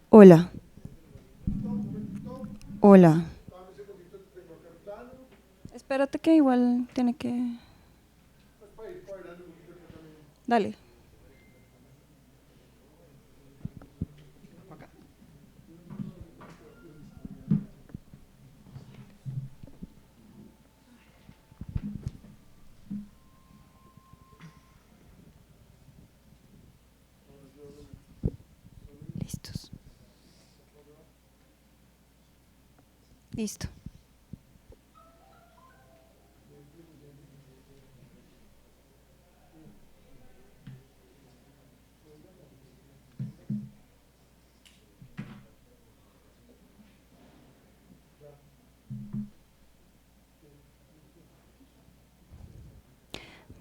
Hola, hola. Espérate que igual tiene que... Dale. Listos. Listo.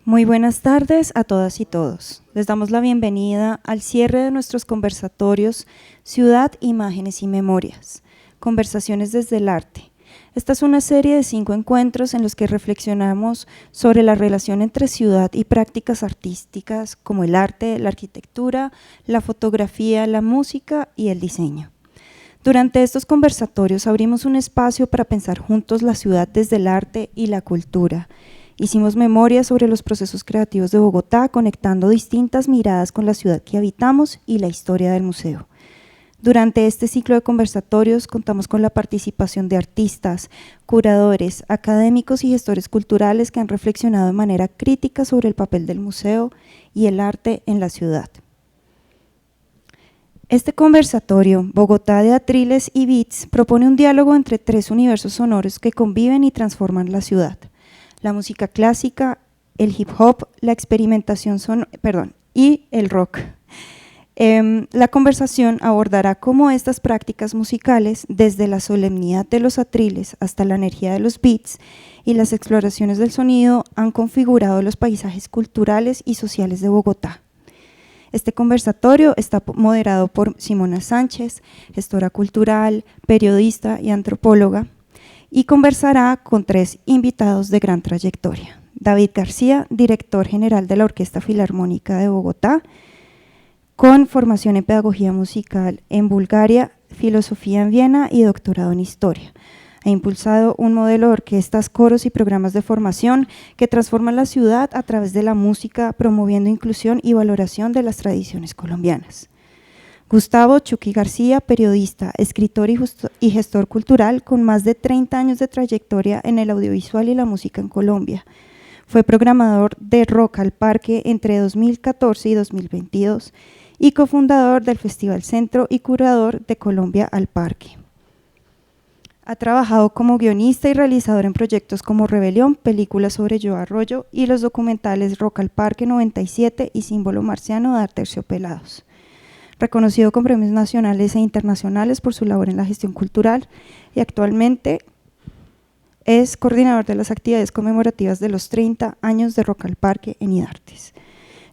Muy buenas tardes a todas y todos. Les damos la bienvenida al cierre de nuestros conversatorios Ciudad, Imágenes y Memorias, Conversaciones desde el Arte. Esta es una serie de 5 encuentros en los que reflexionamos sobre la relación entre ciudad y prácticas artísticas como el arte, la arquitectura, la fotografía, la música y el diseño. Durante estos conversatorios abrimos un espacio para pensar juntos la ciudad desde el arte y la cultura. Hicimos memoria sobre los procesos creativos de Bogotá, conectando distintas miradas con la ciudad que habitamos y la historia del museo. Durante este ciclo de conversatorios contamos con la participación de artistas, curadores, académicos y gestores culturales que han reflexionado de manera crítica sobre el papel del museo y el arte en la ciudad. Este conversatorio, Bogotá de Atriles y Beats, propone un diálogo entre 3 universos sonoros que conviven y transforman la ciudad: la música clásica, el hip hop, la experimentación y el rock. La conversación abordará cómo estas prácticas musicales, desde la solemnidad de los atriles hasta la energía de los beats y las exploraciones del sonido, han configurado los paisajes culturales y sociales de Bogotá. Este conversatorio está moderado por Simona Sánchez, gestora cultural, periodista y antropóloga, y conversará con 3 invitados de gran trayectoria: David García, director general de la Orquesta Filarmónica de Bogotá, con formación en pedagogía musical en Bulgaria, filosofía en Viena y doctorado en historia. Ha impulsado un modelo de orquestas, coros y programas de formación que transforman la ciudad a través de la música, promoviendo inclusión y valoración de las tradiciones colombianas. Gustavo Chucky García, periodista, escritor y gestor cultural con más de 30 años de trayectoria en el audiovisual y la música en Colombia. Fue programador de Rock al Parque entre 2014 y 2022 y cofundador del Festival Centro y curador de Colombia al Parque. Ha trabajado como guionista y realizador en proyectos como Rebelión, películas sobre Joe Arroyo, y los documentales Rock al Parque 97 y Símbolo Marciano de Aterciopelados. Reconocido con premios nacionales e internacionales por su labor en la gestión cultural, y actualmente es coordinador de las actividades conmemorativas de los 30 años de Rock al Parque en IDARTES.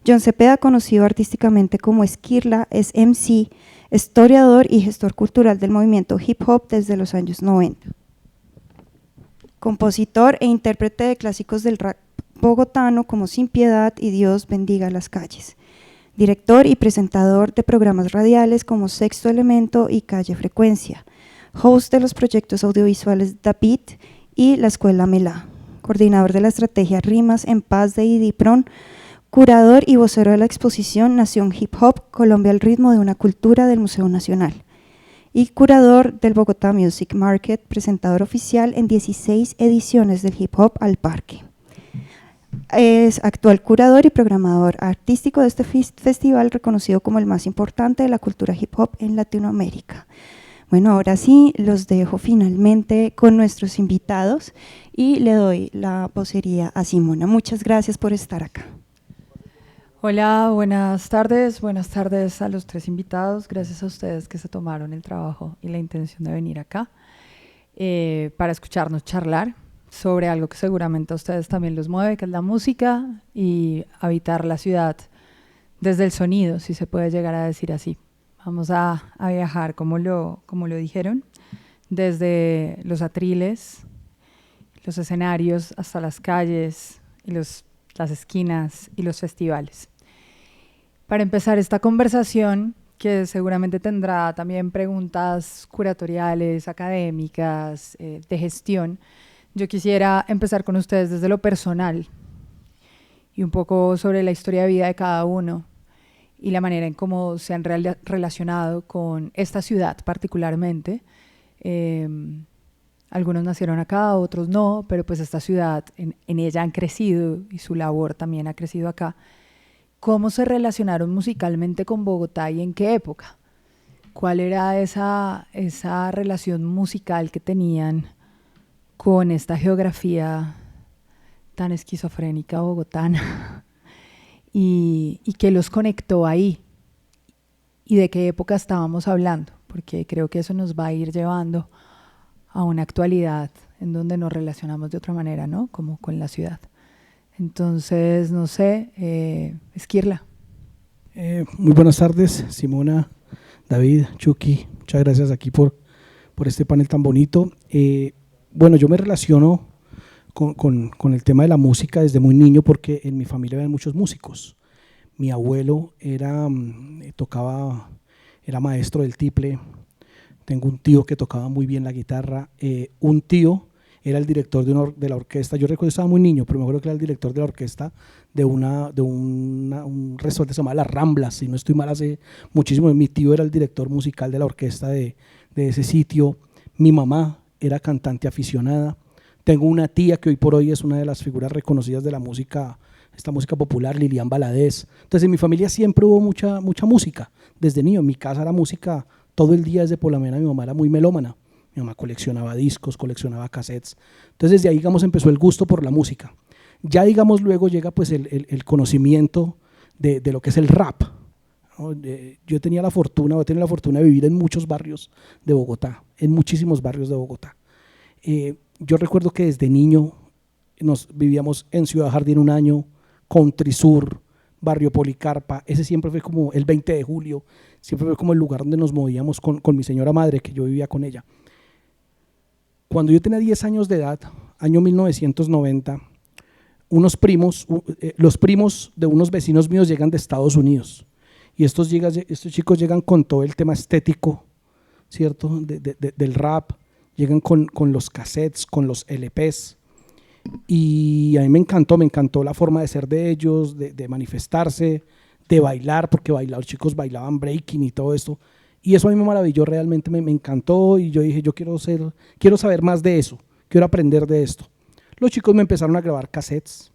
John Cepeda, conocido artísticamente como Esquirla, es MC, historiador y gestor cultural del movimiento hip hop desde los años 90. Compositor e intérprete de clásicos del rap bogotano como Sin Piedad y Dios bendiga las calles. Director y presentador de programas radiales como Sexto Elemento y Calle Frecuencia. Host de los proyectos audiovisuales The Beat y La Escuela Melá. Coordinador de la estrategia Rimas en Paz de IDIPRON. Curador y vocero de la exposición Nación Hip Hop, Colombia al ritmo de una cultura del Museo Nacional. Y curador del Bogotá Music Market, presentador oficial en 16 ediciones del Hip Hop al Parque. Es actual curador y programador artístico de este festival, reconocido como el más importante de la cultura hip hop en Latinoamérica. Bueno, ahora sí, los dejo finalmente con nuestros invitados y le doy la vocería a Simona. Muchas gracias por estar acá. Hola, buenas tardes a los 3 invitados. Gracias a ustedes que se tomaron el trabajo y la intención de venir acá para escucharnos charlar sobre algo que seguramente a ustedes también los mueve, que es la música y habitar la ciudad desde el sonido, si se puede llegar a decir así. Vamos a viajar, como lo dijeron, desde los atriles, los escenarios, hasta las calles y las esquinas y los festivales. Para empezar esta conversación, que seguramente tendrá también preguntas curatoriales, académicas, de gestión. Yo quisiera empezar con ustedes desde lo personal y un poco sobre la historia de vida de cada uno y la manera en cómo se han relacionado con esta ciudad particularmente. Algunos nacieron acá, otros no, pero pues esta ciudad, en ella han crecido y su labor también ha crecido acá. ¿Cómo se relacionaron musicalmente con Bogotá y en qué época? ¿Cuál era esa relación musical que tenían con esta geografía tan esquizofrénica bogotana? ¿Y qué los conectó ahí? ¿Y de qué época estábamos hablando? Porque creo que eso nos va a ir llevando a una actualidad en donde nos relacionamos de otra manera, ¿no? Como con la ciudad. Entonces, no sé, Esquirla. Muy buenas tardes, Simona, David, Chucky, muchas gracias aquí por este panel tan bonito. Bueno, yo me relaciono con el tema de la música desde muy niño porque en mi familia había muchos músicos. Mi abuelo era maestro del tiple, tengo un tío que tocaba muy bien la guitarra, un tío era el director de la orquesta. Yo recuerdo que estaba muy niño, pero me acuerdo que era el director de la orquesta de un restaurante que se llamaba Las Ramblas, si no estoy mal, hace muchísimo. Mi tío era el director musical de la orquesta de ese sitio. Mi mamá era cantante aficionada. Tengo una tía que hoy por hoy es una de las figuras reconocidas de la música, esta música popular, Lilian Valadez. Entonces en mi familia siempre hubo mucha música. Desde niño en mi casa era música todo el día desde por la mañana. Mi mamá era muy melómana. Mi mamá coleccionaba discos, coleccionaba cassettes. Entonces desde ahí, digamos, empezó el gusto por la música. Ya, digamos, luego llega pues el conocimiento de lo que es el rap, ¿no? Yo tenía la fortuna de vivir en muchos barrios de Bogotá, en muchísimos barrios de Bogotá. Yo recuerdo que desde niño nos vivíamos en Ciudad Jardín un año, Country Sur, Barrio Policarpa. Ese siempre fue como el 20 de julio, siempre fue como el lugar donde nos movíamos con mi señora madre, que yo vivía con ella. Cuando yo tenía 10 años de edad, año 1990, los primos de unos vecinos míos llegan de Estados Unidos y estos chicos llegan con todo el tema estético, ¿cierto? Del rap, llegan con los cassettes, con los LPs, y a mí me encantó la forma de ser de ellos, de manifestarse, de bailar, porque los chicos bailaban breaking y todo esto. Y eso a mí me maravilló, realmente me encantó, y yo dije, yo quiero saber más de eso, quiero aprender de esto. Los chicos me empezaron a grabar cassettes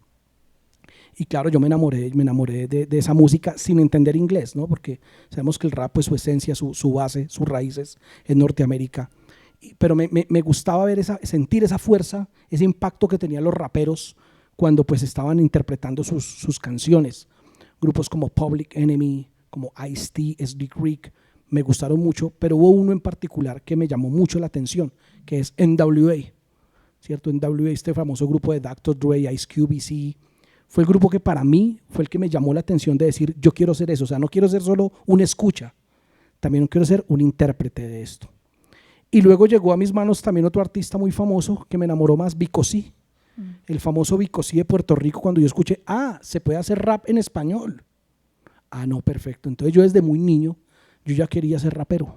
y claro, yo me enamoré de esa música sin entender inglés, ¿no? Porque sabemos que el rap, pues su esencia, su base, sus raíces es Norteamérica. Pero me gustaba sentir esa fuerza, ese impacto que tenían los raperos cuando pues estaban interpretando sus canciones. Grupos como Public Enemy, como Ice-T, S.D. Creek, me gustaron mucho, pero hubo uno en particular que me llamó mucho la atención, que es NWA, ¿cierto? NWA, este famoso grupo de Dr. Dre, Ice Cube, Eazy, fue el grupo que para mí fue el que me llamó la atención de decir, yo quiero ser eso, o sea, no quiero ser solo un escucha, también quiero ser un intérprete de esto. Y luego llegó a mis manos también otro artista muy famoso que me enamoró más, Vico C, el famoso Vico C de Puerto Rico. Cuando yo escuché, se puede hacer rap en español. No, perfecto. Entonces yo desde muy niño, yo ya quería ser rapero.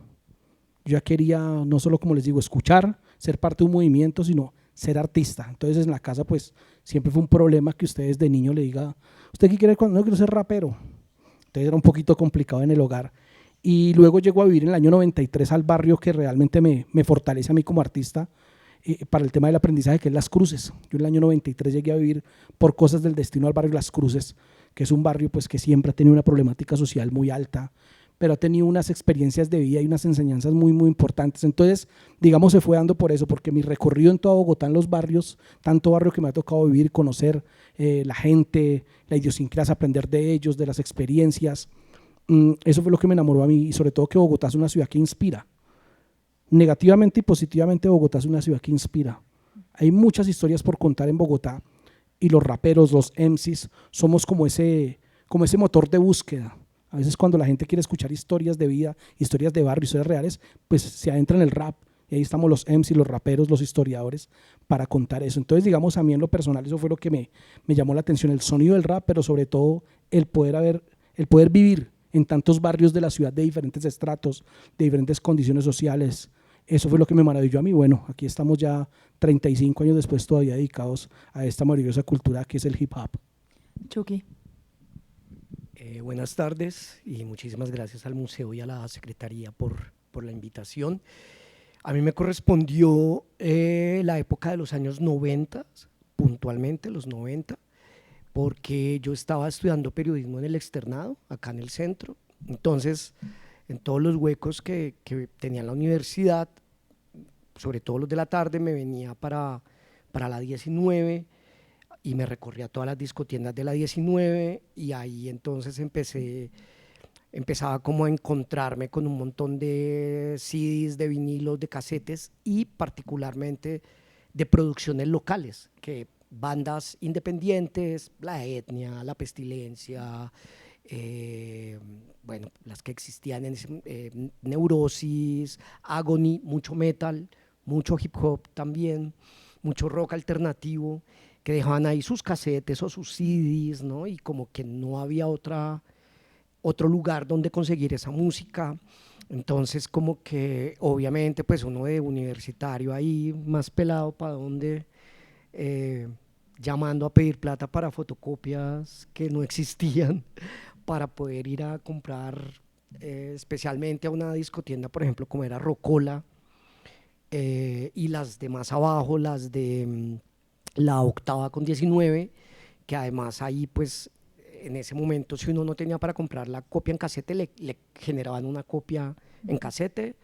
Yo ya quería, no solo, como les digo, escuchar, ser parte de un movimiento, sino ser artista. Entonces en la casa pues siempre fue un problema que usted desde niño le diga, ¿usted qué quiere? No, quiero ser rapero. Entonces era un poquito complicado en el hogar. Y luego llego a vivir en el año 93 al barrio que realmente me fortalece a mí como artista para el tema del aprendizaje, que es Las Cruces. Yo en el año 93 llegué a vivir por cosas del destino al barrio Las Cruces, que es un barrio pues que siempre ha tenido una problemática social muy alta, pero ha tenido unas experiencias de vida y unas enseñanzas muy, muy importantes. Entonces, digamos, se fue dando por eso, porque mi recorrido en toda Bogotá, en los barrios, tanto barrio que me ha tocado vivir, conocer la gente, la idiosincrasia, aprender de ellos, de las experiencias, eso fue lo que me enamoró a mí, y sobre todo que Bogotá es una ciudad que inspira. Negativamente y positivamente, Bogotá es una ciudad que inspira. Hay muchas historias por contar en Bogotá, y los raperos, los MCs, somos como ese motor de búsqueda. A veces cuando la gente quiere escuchar historias de vida, historias de barrio, historias reales, pues se adentra en el rap, y ahí estamos los MCs, los raperos, los historiadores para contar eso. Entonces, digamos, a mí en lo personal eso fue lo que me llamó la atención, el sonido del rap, pero sobre todo el poder vivir en tantos barrios de la ciudad de diferentes estratos, de diferentes condiciones sociales. Eso fue lo que me maravilló a mí. Bueno, aquí estamos ya 35 años después todavía dedicados a esta maravillosa cultura que es el hip hop. Chucky. Buenas tardes y muchísimas gracias al museo y a la secretaría por la invitación. A mí me correspondió la época de los años 90, puntualmente los 90, porque yo estaba estudiando periodismo en el externado, acá en el centro. Entonces, en todos los huecos que tenía la universidad, sobre todo los de la tarde, me venía para la 19 y me recorría todas las discotiendas de la 19 y ahí entonces empezaba como a encontrarme con un montón de CDs, de vinilos, de casetes y particularmente de producciones locales, que bandas independientes, La Etnia, La Pestilencia, bueno, las que existían en Neurosis, Agony, mucho metal, mucho hip hop también, mucho rock alternativo, que dejaban ahí sus casetes o sus CDs, ¿no? Y como que no había otro lugar donde conseguir esa música. Entonces como que obviamente pues uno de universitario ahí, más pelado para donde, llamando a pedir plata para fotocopias que no existían, para poder ir a comprar especialmente a una discotienda, por ejemplo, como era Rocola, y las de más abajo, las de la octava con 19, que además ahí pues en ese momento si uno no tenía para comprar la copia en casete, le generaban una copia en casete,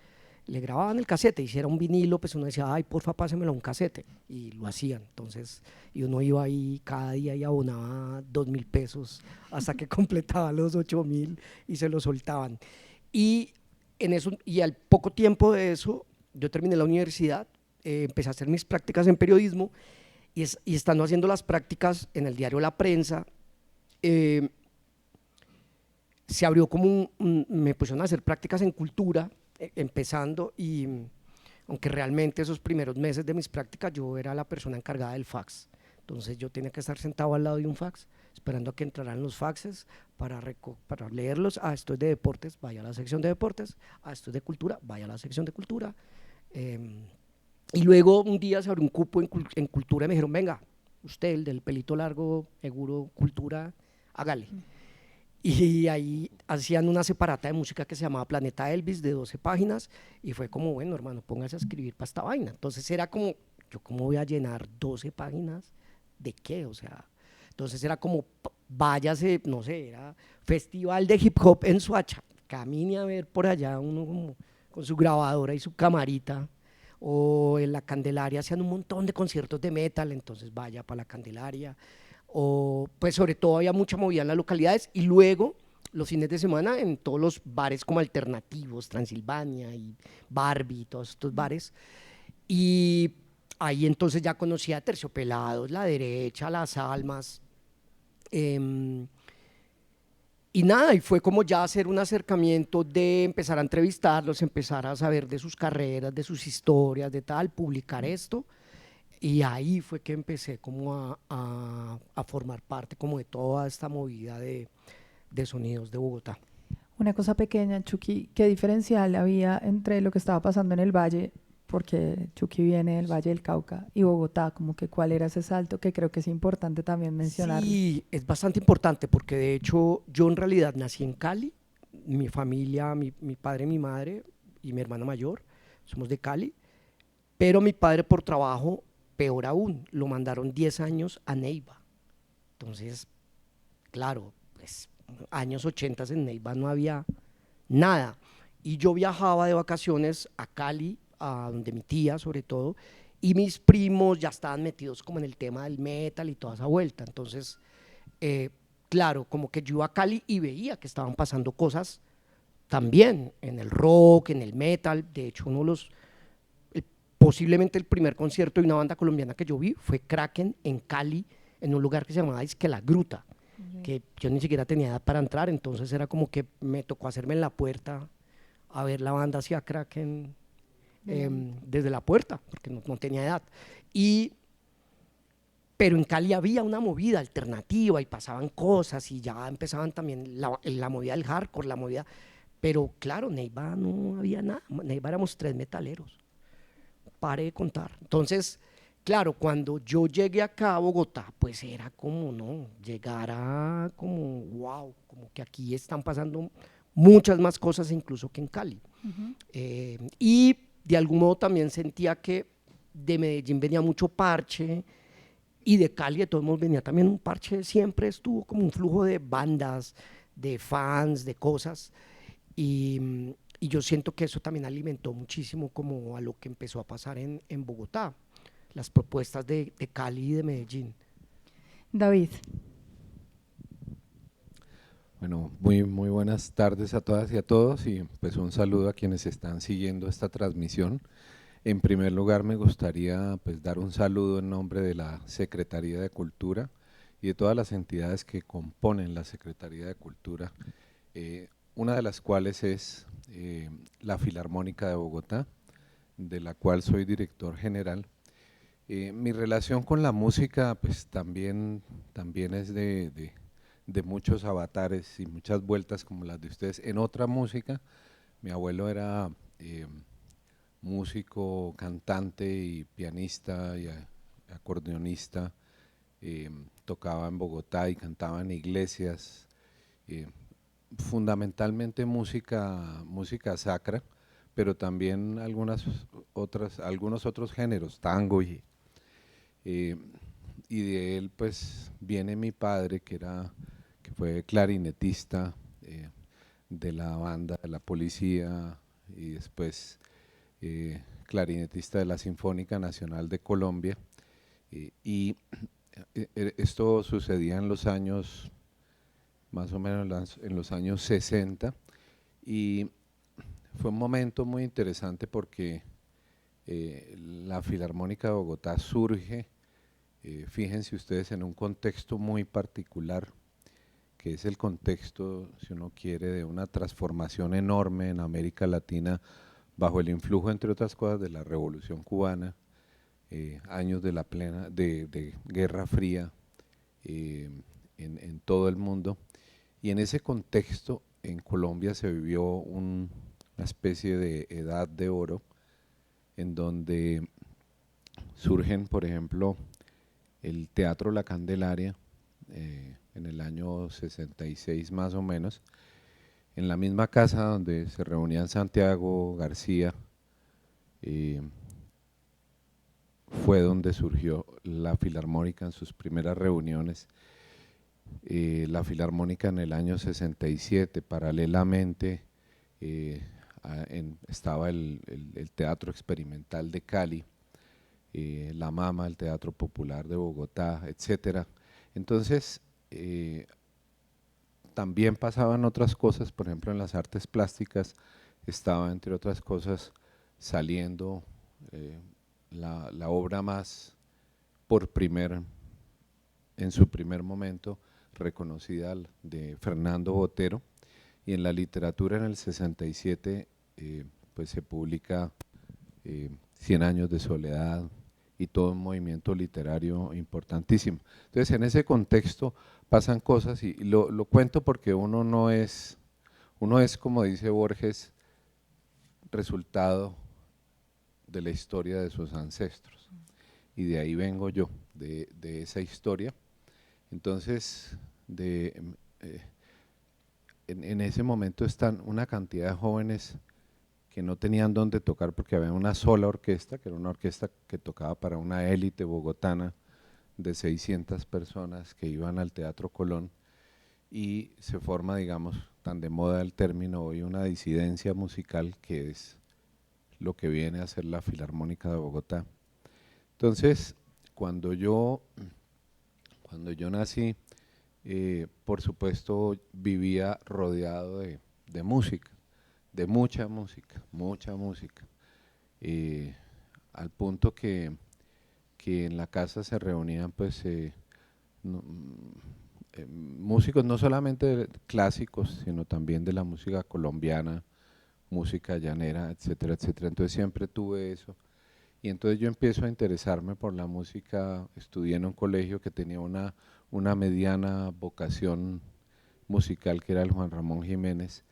le grababan el casete, y si era un vinilo, pues uno decía, ay, porfa, pásemelo a un casete, y lo hacían. Entonces, y uno iba ahí cada día y abonaba 2.000 pesos hasta que completaba los 8.000 y se lo soltaban. Y, y al poco tiempo de eso, yo terminé la universidad, empecé a hacer mis prácticas en periodismo, y estando haciendo las prácticas en el diario La Prensa, se abrió como me pusieron a hacer prácticas en cultura, empezando, y aunque realmente esos primeros meses de mis prácticas yo era la persona encargada del fax, entonces yo tenía que estar sentado al lado de un fax, esperando a que entraran los faxes para leerlos. Esto es de deportes, vaya a la sección de deportes. Esto es de cultura, vaya a la sección de cultura. Y luego un día se abrió un cupo en cultura y me dijeron, venga, usted, el del pelito largo, seguro, cultura, hágale. Y ahí hacían una separata de música que se llamaba Planeta Elvis, de 12 páginas, y fue como, bueno, hermano, póngase a escribir para esta vaina. Entonces era como, ¿yo cómo voy a llenar 12 páginas de qué? O sea, entonces era como, váyase, no sé, era festival de hip hop en Soacha, camine a ver por allá uno como con su grabadora y su camarita, o en la Candelaria hacían un montón de conciertos de metal, entonces vaya para la Candelaria, o pues sobre todo había mucha movida en las localidades, y luego los fines de semana en todos los bares como alternativos, Transilvania y Barbie, todos estos bares, y ahí entonces ya conocía a Terciopelados, La Derecha, Las Almas, y nada, y fue como ya hacer un acercamiento de empezar a entrevistarlos, empezar a saber de sus carreras, de sus historias, de tal, publicar esto. Y ahí fue que empecé como a formar parte como de toda esta movida de sonidos de Bogotá. Una cosa pequeña, Chucky, ¿qué diferencial había entre lo que estaba pasando en el Valle, porque Chucky viene del Valle del Cauca, y Bogotá? Como que cuál era ese salto, que creo que es importante también mencionar. Sí, es bastante importante, porque de hecho yo en realidad nací en Cali, mi familia, mi padre, mi madre y mi hermano mayor somos de Cali, pero mi padre por trabajo, peor aún, lo mandaron 10 años a Neiva. Entonces, claro, pues años 80 en Neiva no había nada, y yo viajaba de vacaciones a Cali, a donde mi tía sobre todo, y mis primos ya estaban metidos como en el tema del metal y toda esa vuelta. Entonces, claro, como que yo iba a Cali y veía que estaban pasando cosas también en el rock, en el metal. De hecho, posiblemente el primer concierto de una banda colombiana que yo vi fue Kraken en Cali, en un lugar que se llamaba Disque La Gruta, que yo ni siquiera tenía edad para entrar, entonces era como que me tocó hacerme en la puerta a ver la banda hacia Kraken, desde la puerta, porque no tenía edad. Y pero en Cali había una movida alternativa y pasaban cosas y ya empezaban también la movida del hardcore, la movida, pero claro, Neiva no había nada, Neiva éramos 3 metaleros, pare de contar. Entonces, claro, cuando yo llegué acá a Bogotá, pues era como, no, llegar a como, wow, como que aquí están pasando muchas más cosas incluso que en Cali. Y de algún modo también sentía que de Medellín venía mucho parche, y de Cali de todos modos venía también un parche, siempre estuvo como un flujo de bandas, de fans, de cosas, y yo siento que eso también alimentó muchísimo como a lo que empezó a pasar en Bogotá, las propuestas de Cali y de Medellín. David. Bueno, muy buenas tardes a todas y a todos, y pues un saludo a quienes están siguiendo esta transmisión. En primer lugar, me gustaría pues dar un saludo en nombre de la Secretaría de Cultura y de todas las entidades que componen la Secretaría de Cultura, una de las cuales es la Filarmónica de Bogotá, de la cual soy director general. Mi relación con la música pues también es de muchos avatares y muchas vueltas como las de ustedes. En otra música, mi abuelo era músico, cantante y pianista y acordeonista, tocaba en Bogotá y cantaba en iglesias, fundamentalmente música sacra, pero también algunos otros géneros, tango y de él pues viene mi padre que fue clarinetista de la banda de la policía y después clarinetista de la Sinfónica Nacional de Colombia, y esto sucedía en los años, más o menos en los años 60, y fue un momento muy interesante porque la Filarmónica de Bogotá surge, fíjense ustedes, en un contexto muy particular, que es el contexto, si uno quiere, de una transformación enorme en América Latina bajo el influjo, entre otras cosas, de la Revolución Cubana, años de Guerra Fría en todo el mundo, y en ese contexto en Colombia se vivió una especie de edad de oro en donde surgen, por ejemplo, el Teatro La Candelaria en el año 66 más o menos, en la misma casa donde se reunían Santiago García, fue donde surgió la Filarmónica en sus primeras reuniones. La Filarmónica en el año 67, paralelamente estaba el Teatro Experimental de Cali, la Mama, el Teatro Popular de Bogotá, etcétera. Entonces, también pasaban otras cosas, por ejemplo en las artes plásticas estaba, entre otras cosas, saliendo la obra más en su primer momento reconocida de Fernando Botero, y en la literatura en el 67 pues se publica 100 años de soledad y todo un movimiento literario importantísimo. Entonces en ese contexto pasan cosas y lo cuento porque uno es como dice Borges, resultado de la historia de sus ancestros, y de ahí vengo yo, de esa historia. Entonces en ese momento están una cantidad de jóvenes que no tenían dónde tocar porque había una sola orquesta, que era una orquesta que tocaba para una élite bogotana de 600 personas que iban al Teatro Colón, y se forma, digamos, tan de moda el término hoy, una disidencia musical, que es lo que viene a ser la Filarmónica de Bogotá. Entonces, cuando yo nací, por supuesto vivía rodeado de música, de mucha música, al punto que en la casa se reunían pues músicos no solamente clásicos, sino también de la música colombiana, música llanera, etcétera, etcétera. Entonces siempre tuve eso. Y entonces yo empiezo a interesarme por la música, estudié en un colegio que tenía una mediana vocación musical, que era el Juan Ramón Jiménez,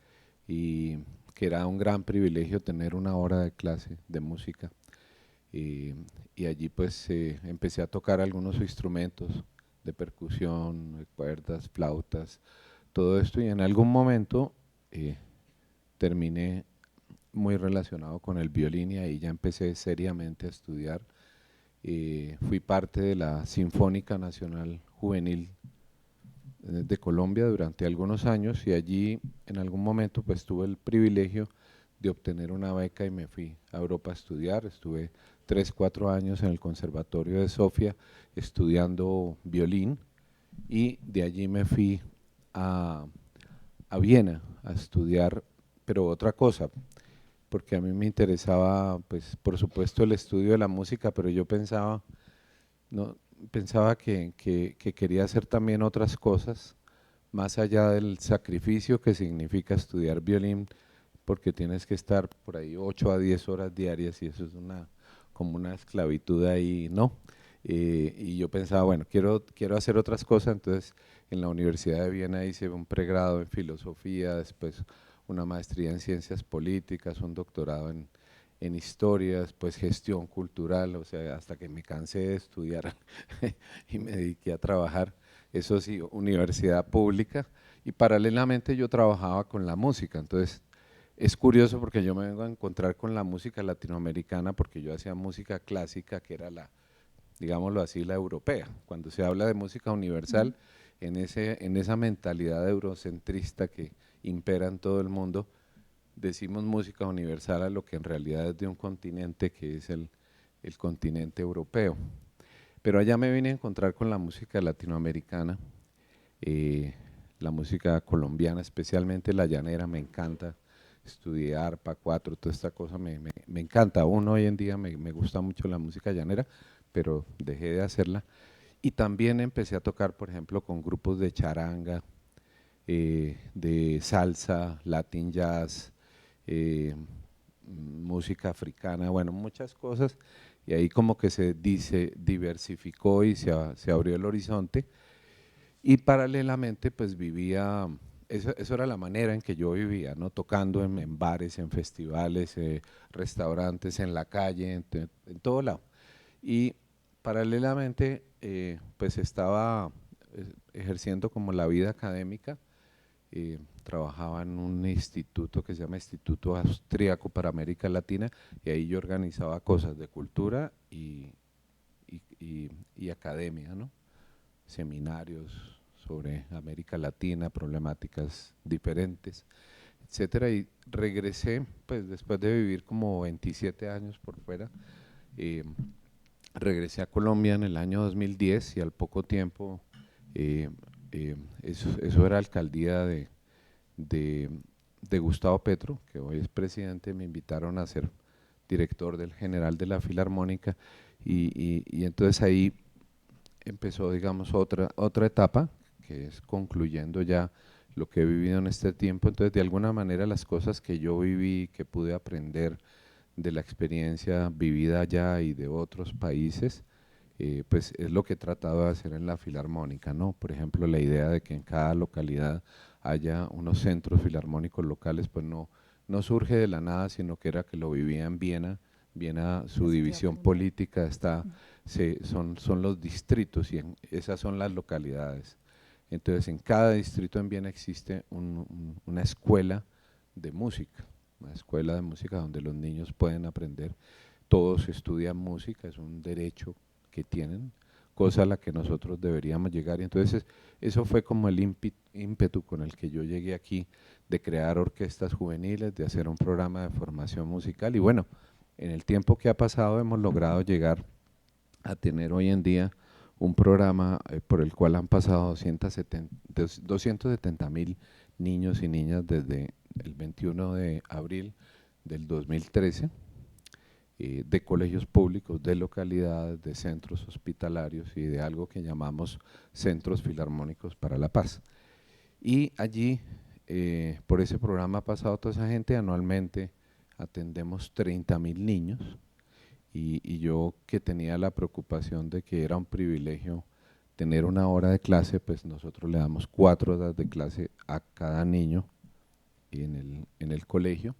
y que era un gran privilegio tener una hora de clase de música. Y allí pues empecé a tocar algunos instrumentos de percusión, cuerdas, flautas, todo esto, y en algún momento terminé muy relacionado con el violín y ahí ya empecé seriamente a estudiar. Fui parte de la Sinfónica Nacional Juvenil de Colombia durante algunos años y allí en algún momento pues tuve el privilegio de obtener una beca y me fui a Europa a estudiar. Estuve 3, 4 años en el Conservatorio de Sofía estudiando violín y de allí me fui a Viena a estudiar, pero otra cosa, porque a mí me interesaba, pues por supuesto el estudio de la música, pero yo pensaba, no, pensaba que quería hacer también otras cosas, más allá del sacrificio que significa estudiar violín, porque tienes que estar por ahí 8 a 10 horas diarias y eso es como una esclavitud ahí, ¿no? Y yo pensaba, bueno, quiero hacer otras cosas, entonces en la Universidad de Viena hice un pregrado en filosofía, después una maestría en ciencias políticas, un doctorado en historia, después gestión cultural, o sea, hasta que me cansé de estudiar y me dediqué a trabajar, eso sí, universidad pública, y paralelamente yo trabajaba con la música, entonces es curioso porque yo me vengo a encontrar con la música latinoamericana porque yo hacía música clásica que era digámoslo así, la europea. Cuando se habla de música universal, en esa mentalidad eurocentrista que impera en todo el mundo, decimos música universal a lo que en realidad es de un continente que es el continente europeo. Pero allá me vine a encontrar con la música latinoamericana, la música colombiana, especialmente la llanera, me encanta. Estudié arpa, cuatro, toda esta cosa me encanta. Aún hoy en día me gusta mucho la música llanera, pero dejé de hacerla. Y también empecé a tocar, por ejemplo, con grupos de charanga, de salsa, latin jazz, música africana, bueno, muchas cosas. Y ahí como que se diversificó y se abrió el horizonte. Y paralelamente pues vivía, eso era la manera en que yo vivía, ¿no? Tocando en bares, en festivales, restaurantes, en la calle, en todo lado. Y paralelamente pues estaba ejerciendo como la vida académica, trabajaba en un instituto que se llama Instituto Austríaco para América Latina y ahí yo organizaba cosas de cultura y academia, ¿no? Seminarios sobre América Latina, problemáticas diferentes, etcétera, y regresé, pues después de vivir como 27 años por fuera, regresé a Colombia en el año 2010 y al poco tiempo, eso era alcaldía de Gustavo Petro, que hoy es presidente, me invitaron a ser director del general de la Filarmónica y entonces ahí empezó, digamos, otra etapa, que es concluyendo ya lo que he vivido en este tiempo. Entonces, de alguna manera, las cosas que yo viví, que pude aprender de la experiencia vivida allá y de otros países, pues es lo que he tratado de hacer en la Filarmónica, ¿no? Por ejemplo, la idea de que en cada localidad haya unos centros filarmónicos locales, pues no surge de la nada, sino que era que lo vivía en Viena. Viena, su división política son los distritos y esas son las localidades. Entonces, en cada distrito en Viena existe una escuela de música, donde los niños pueden aprender. Todos estudian música, es un derecho que tienen, cosa a la que nosotros deberíamos llegar. Y entonces, eso fue como el ímpetu con el que yo llegué aquí, de crear orquestas juveniles, de hacer un programa de formación musical. Y bueno, en el tiempo que ha pasado hemos logrado llegar a tener hoy en día un programa por el cual han pasado 270.000 niños y niñas desde el 21 de abril del 2013, de colegios públicos, de localidades, de centros hospitalarios y de algo que llamamos Centros Filarmónicos para la Paz. Y allí, por ese programa ha pasado toda esa gente, anualmente atendemos 30.000 niños y yo que tenía la preocupación de que era un privilegio tener una hora de clase, pues nosotros le damos 4 horas de clase a cada niño en el colegio,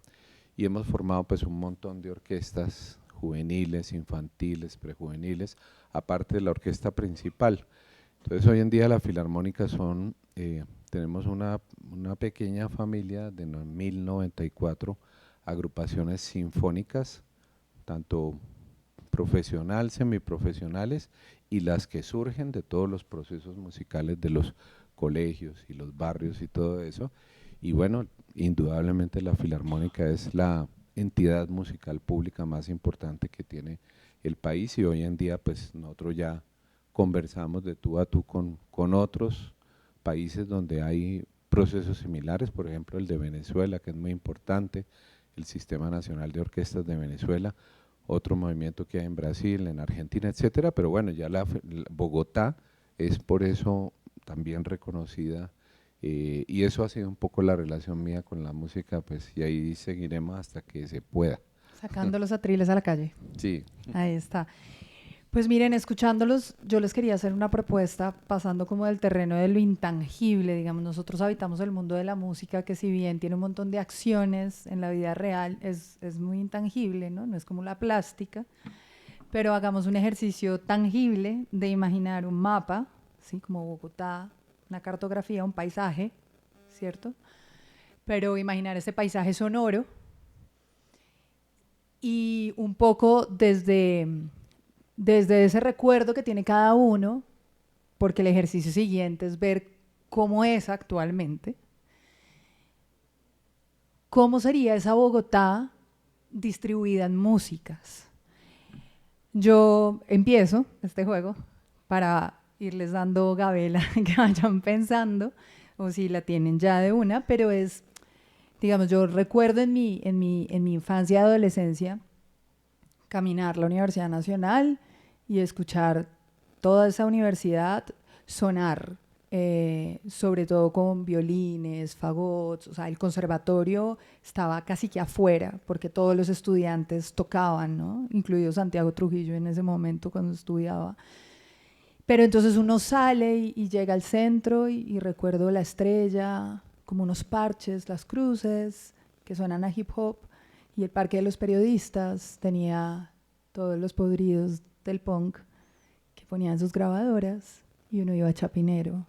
y hemos formado pues un montón de orquestas juveniles, infantiles, prejuveniles, aparte de la orquesta principal. Entonces hoy en día la Filarmónica tenemos una pequeña familia de 1094 agrupaciones sinfónicas, tanto profesional, semiprofesionales, y las que surgen de todos los procesos musicales de los colegios y los barrios y todo eso. Y bueno, indudablemente la Filarmónica es la entidad musical pública más importante que tiene el país, y hoy en día pues nosotros ya conversamos de tú a tú con otros países donde hay procesos similares, por ejemplo el de Venezuela, que es muy importante, el Sistema Nacional de Orquestas de Venezuela, otro movimiento que hay en Brasil, en Argentina, etcétera, pero bueno, ya Bogotá es por eso también reconocida, y eso ha sido un poco la relación mía con la música, pues, y ahí seguiremos hasta que se pueda. Sacando los atriles a la calle. Sí. Ahí está. Pues miren, escuchándolos, yo les quería hacer una propuesta pasando como del terreno de lo intangible, digamos, nosotros habitamos el mundo de la música, que si bien tiene un montón de acciones en la vida real, es muy intangible, ¿no? No es como la plástica, pero hagamos un ejercicio tangible de imaginar un mapa, ¿sí? Como Bogotá, una cartografía, un paisaje, ¿cierto? Pero imaginar ese paisaje sonoro y un poco desde ese recuerdo que tiene cada uno, porque el ejercicio siguiente es ver cómo es actualmente, cómo sería esa Bogotá distribuida en músicas. Yo empiezo este juego para irles dando gabela que vayan pensando, o si la tienen ya de una, pero es, digamos, yo recuerdo en mi infancia y adolescencia caminar la Universidad Nacional y escuchar toda esa universidad sonar, sobre todo con violines, fagots, o sea, el conservatorio estaba casi que afuera, porque todos los estudiantes tocaban, ¿no? Incluido Santiago Trujillo en ese momento cuando estudiaba. Pero entonces uno sale y llega al centro y recuerdo la Estrella, como unos parches, las cruces, que suenan a hip hop, y el Parque de los Periodistas tenía todos los podridos del punk que ponían sus grabadoras, y uno iba a Chapinero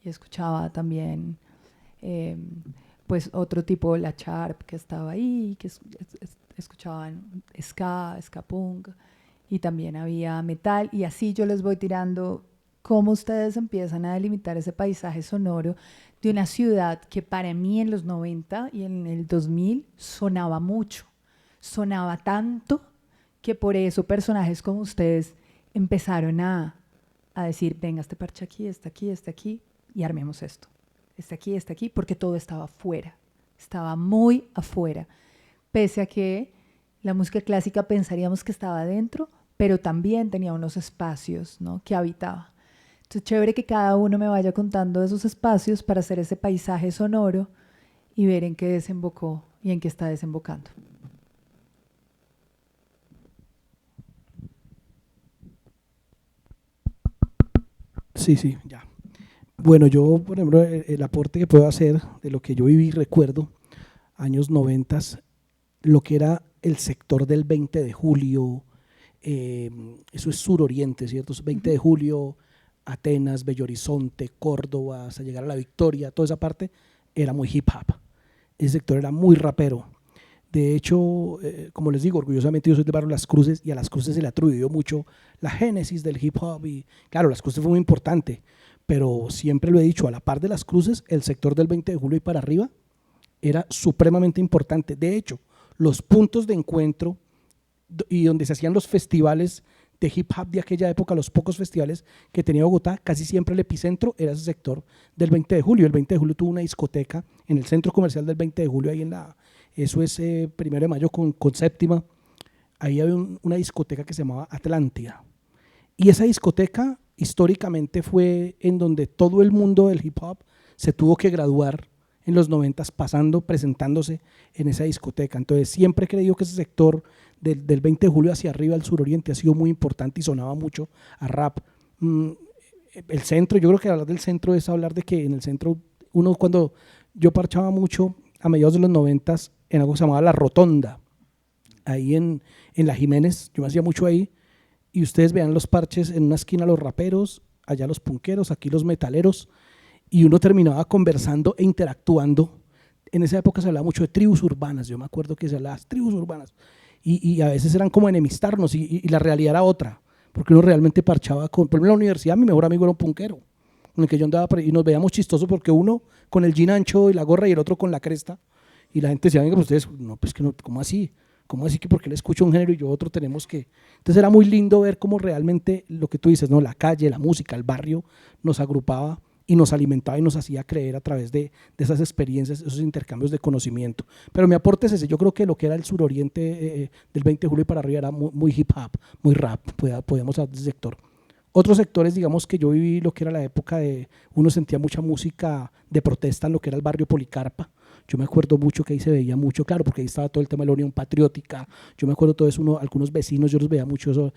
y escuchaba también pues otro tipo, la Sharp, que estaba ahí, que escuchaban ska punk, y también había metal, y así yo les voy tirando cómo ustedes empiezan a delimitar ese paisaje sonoro de una ciudad que para mí en los 90 y en el 2000 sonaba mucho, sonaba tanto que por eso personajes como ustedes empezaron a decir, venga, este parche aquí, y armemos esto, este aquí, porque todo estaba afuera, estaba muy afuera, pese a que la música clásica pensaríamos que estaba adentro, pero también tenía unos espacios, ¿no?, que habitaba. Entonces, chévere que cada uno me vaya contando de esos espacios para hacer ese paisaje sonoro y ver en qué desembocó y en qué está desembocando. Sí, ya. Bueno, yo, por ejemplo, el aporte que puedo hacer de lo que yo viví, recuerdo, años 90, lo que era el sector del 20 de julio, eso es suroriente, ¿cierto? 20 de julio, Atenas, Bello Horizonte, Córdoba, hasta llegar a La Victoria, toda esa parte era muy hip hop. Ese sector era muy rapero. De hecho, como les digo, orgullosamente yo soy de barrio Las Cruces, y a Las Cruces se le atribuyó mucho la génesis del hip hop, y claro, Las Cruces fue muy importante, pero siempre lo he dicho, a la par de Las Cruces, el sector del 20 de julio y para arriba era supremamente importante. De hecho, los puntos de encuentro y donde se hacían los festivales de hip hop de aquella época, los pocos festivales que tenía Bogotá, casi siempre el epicentro era ese sector del 20 de julio. El 20 de julio tuvo una discoteca en el centro comercial del 20 de julio, ahí eso es 1 de mayo con Séptima. Ahí había una discoteca que se llamaba Atlántida, y esa discoteca históricamente fue en donde todo el mundo del hip hop se tuvo que graduar en los 90 pasando, presentándose en esa discoteca. Entonces siempre he creído que ese sector del 20 de julio hacia arriba, al suroriente, ha sido muy importante y sonaba mucho a rap. El centro, yo creo que hablar del centro es hablar de que en el centro, cuando yo parchaba mucho a mediados de los 90 en algo que se llamaba La Rotonda, ahí en La Jiménez, yo me hacía mucho ahí, y ustedes vean los parches, en una esquina los raperos, allá los punqueros, aquí los metaleros, y uno terminaba conversando e interactuando. En esa época se hablaba mucho de tribus urbanas, yo me acuerdo que se hablaba de tribus urbanas, y a veces eran como enemistarnos, y la realidad era otra, porque uno realmente parchaba por ejemplo, en la universidad mi mejor amigo era un punquero, con el que yo andaba, y nos veíamos chistosos porque uno con el jean ancho y la gorra y el otro con la cresta, y la gente decía, venga, pues ustedes, no, pues que no, ¿cómo así? ¿Cómo así que porque él escucha un género y yo otro tenemos que...? Entonces era muy lindo ver cómo realmente lo que tú dices, ¿no? La calle, la música, el barrio nos agrupaba y nos alimentaba y nos hacía creer a través de esas experiencias, esos intercambios de conocimiento. Pero mi aporte es ese, yo creo que lo que era el suroriente del 20 de julio y para arriba era muy hip hop, muy rap, podíamos hablar de ese sector. Otros sectores, digamos que yo viví lo que era la época de, uno sentía mucha música de protesta en lo que era el barrio Policarpa. Yo me acuerdo mucho que ahí se veía mucho, claro, porque ahí estaba todo el tema de la Unión Patriótica. Yo me acuerdo todo eso, algunos vecinos, yo los veía mucho eso,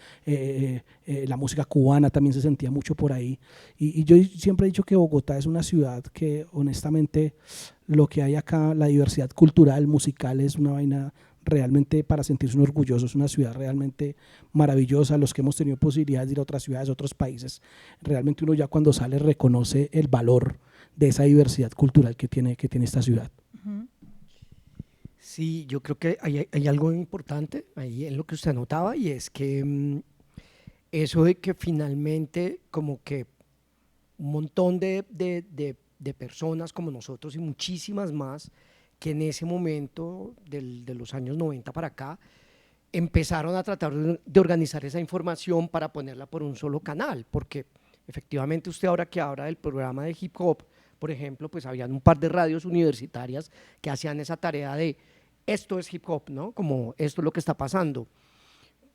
la música cubana también se sentía mucho por ahí. Y yo siempre he dicho que Bogotá es una ciudad que honestamente lo que hay acá, la diversidad cultural, musical, es una vaina realmente para sentirse uno orgulloso. Es una ciudad realmente maravillosa. Los que hemos tenido posibilidades de ir a otras ciudades, a otros países, realmente uno ya cuando sale reconoce el valor de esa diversidad cultural que tiene esta ciudad. Sí, yo creo que hay algo importante ahí en lo que usted anotaba, y es que eso de que finalmente como que un montón de personas como nosotros y muchísimas más que en ese momento de los años 90 para acá empezaron a tratar de organizar esa información para ponerla por un solo canal, porque efectivamente usted ahora que habla del programa de hip hop, por ejemplo, pues habían un par de radios universitarias que hacían esa tarea de esto es hip hop, ¿no? Como esto es lo que está pasando.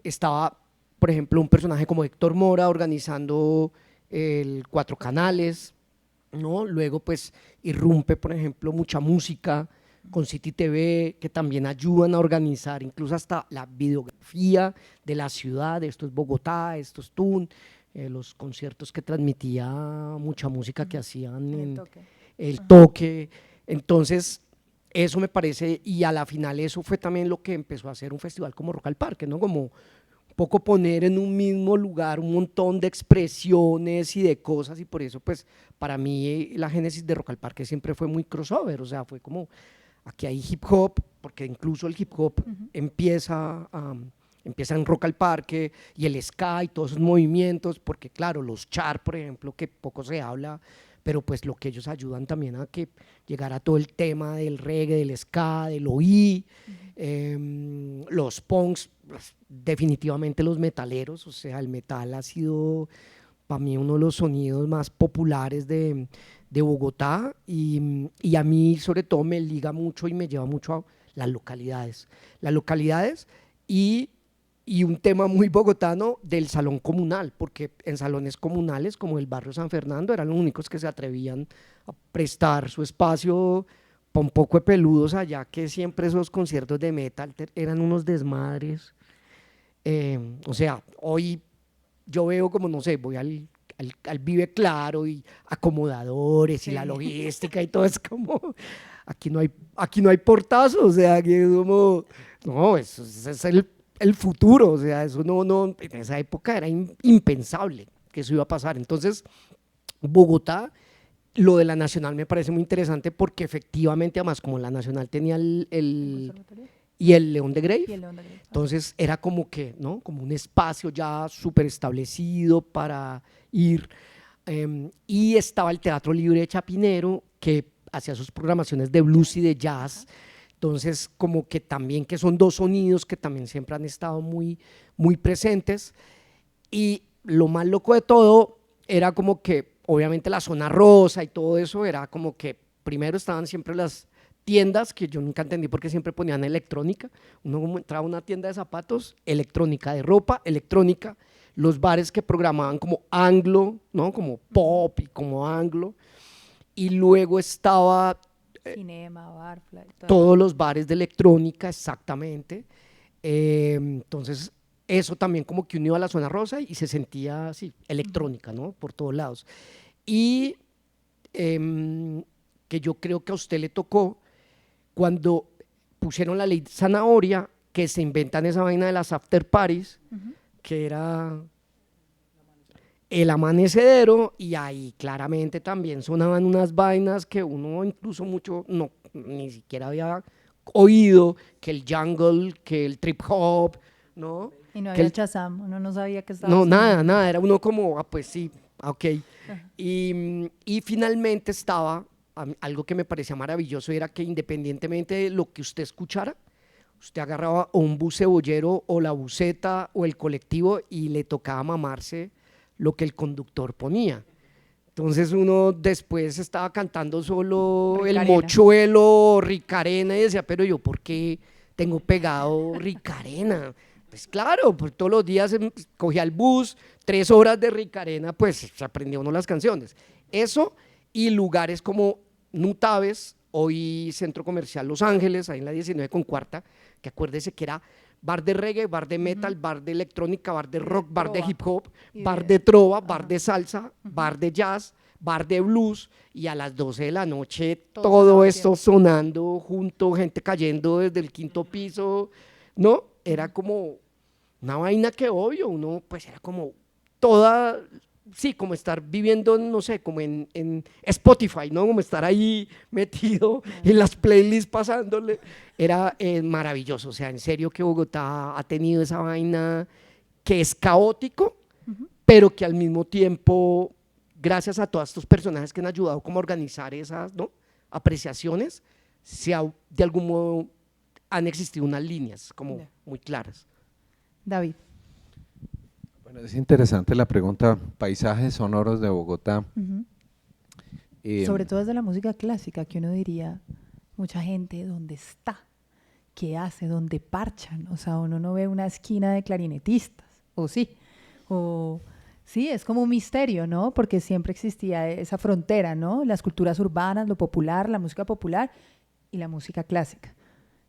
Estaba, por ejemplo, un personaje como Héctor Mora organizando el Cuatro Canales, ¿no? Luego pues irrumpe, por ejemplo, Mucha Música con City TV, que también ayudan a organizar incluso hasta la videografía de la ciudad. Esto es Bogotá, esto es Tun, los conciertos que transmitía Mucha Música que hacían en el toque. Entonces eso me parece, y a la final eso fue también lo que empezó a hacer un festival como Rock al Parque, ¿no? Como un poco poner en un mismo lugar un montón de expresiones y de cosas, y por eso pues para mí la génesis de Rock al Parque siempre fue muy crossover, o sea, fue como aquí hay hip hop, porque incluso el hip hop empieza en Rock al Parque, y el ska y todos esos movimientos, porque claro, los char, por ejemplo, que poco se habla, pero pues lo que ellos ayudan también a que llegara todo el tema del reggae, del ska, del OI, los punks, pues, definitivamente los metaleros, o sea, el metal ha sido para mí uno de los sonidos más populares de Bogotá, y a mí sobre todo me liga mucho y me lleva mucho a las localidades y un tema muy bogotano del salón comunal, porque en salones comunales como el barrio San Fernando eran los únicos que se atrevían a prestar su espacio para un poco de peludos allá, que siempre esos conciertos de metal eran unos desmadres. O sea, hoy yo veo como, no sé, voy al Vive Claro y acomodadores, sí, y la logística y todo, es como, aquí no hay portazo, o sea, aquí es como, no, eso es el futuro, o sea, eso no, en esa época era impensable que eso iba a pasar. Entonces, Bogotá, lo de la Nacional me parece muy interesante porque efectivamente, además, como la Nacional tenía y el León de Grave, entonces era como que, ¿no? Como un espacio ya súper establecido para ir, y estaba el Teatro Libre de Chapinero, que hacía sus programaciones de blues y de jazz. Entonces, como que también que son dos sonidos que también siempre han estado muy, muy presentes. Y lo más loco de todo era como que, obviamente, la zona rosa y todo eso era como que primero estaban siempre las tiendas, que yo nunca entendí por qué siempre ponían electrónica. Uno entraba a una tienda de zapatos, electrónica, de ropa, electrónica. Los bares que programaban como anglo, ¿no? Como pop y como anglo. Y luego estaba Cinema, Barfly, todos los bares de electrónica, exactamente. Entonces, eso también como que unió a la zona rosa y se sentía así, electrónica, ¿no? Por todos lados. Y que yo creo que a usted le tocó cuando pusieron la ley zanahoria, que se inventan esa vaina de las after parties, que era el amanecedero, y ahí claramente también sonaban unas vainas que uno incluso mucho no, ni siquiera había oído, que el jungle, que el trip hop, ¿no? Y no que había Shazam, uno no sabía que estaba no, sonando. nada, era uno como, pues sí, ok. Y finalmente estaba algo que me parecía maravilloso, era que independientemente de lo que usted escuchara, usted agarraba o un bus cebollero o la buseta o el colectivo y le tocaba mamarse lo que el conductor ponía. Entonces uno después estaba cantando solo el Ricarena. mochuelo, Ricarena, y decía, pero yo, ¿por qué tengo pegado Ricarena? Pues claro, pues todos los días cogía el bus, 3 horas de Ricarena, pues se aprendió uno las canciones. Eso y lugares como Nutaves, hoy Centro Comercial Los Ángeles, ahí en la 19 con cuarta, que acuérdese que era bar de reggae, bar de metal, bar de electrónica, bar de rock, bar de hip hop, bar de trova, bar de salsa, bar de jazz, bar de blues, y a las 12 de la noche todo esto sonando junto, gente cayendo desde el 5.º piso, ¿no? Era como una vaina que obvio, uno pues era como toda, sí, como estar viviendo, no sé, como en Spotify, ¿no? Como estar ahí metido en las playlists pasándole, era maravilloso, o sea, en serio que Bogotá ha tenido esa vaina que es caótico, pero que al mismo tiempo, gracias a todos estos personajes que han ayudado como a organizar esas, ¿no? apreciaciones, de algún modo han existido unas líneas como muy claras. David. Bueno, es interesante la pregunta, paisajes sonoros de Bogotá. Sobre todo desde la música clásica, que uno diría, mucha gente, ¿dónde está? ¿Qué hace? ¿Dónde parchan? O sea, uno no ve una esquina de clarinetistas, o sí, o sí, es como un misterio, ¿no? Porque siempre existía esa frontera, ¿no? Las culturas urbanas, lo popular, la música popular y la música clásica.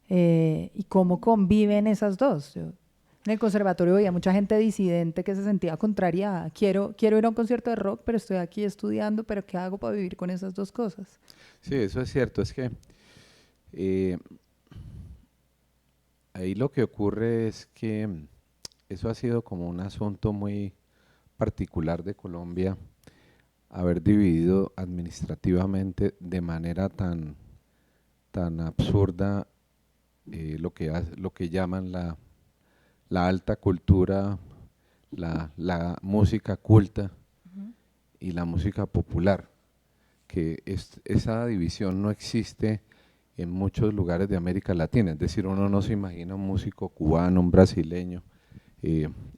Y cómo conviven esas dos. Yo, en el conservatorio veía mucha gente disidente que se sentía contraria. Quiero ir a un concierto de rock, pero estoy aquí estudiando, pero ¿qué hago para vivir con esas dos cosas? Sí, eso es cierto, es que ahí lo que ocurre es que eso ha sido como un asunto muy particular de Colombia, haber dividido administrativamente de manera tan absurda lo que llaman la alta cultura, la música culta y la música popular, que esa división no existe en muchos lugares de América Latina, es decir, uno no se imagina un músico cubano, un brasileño,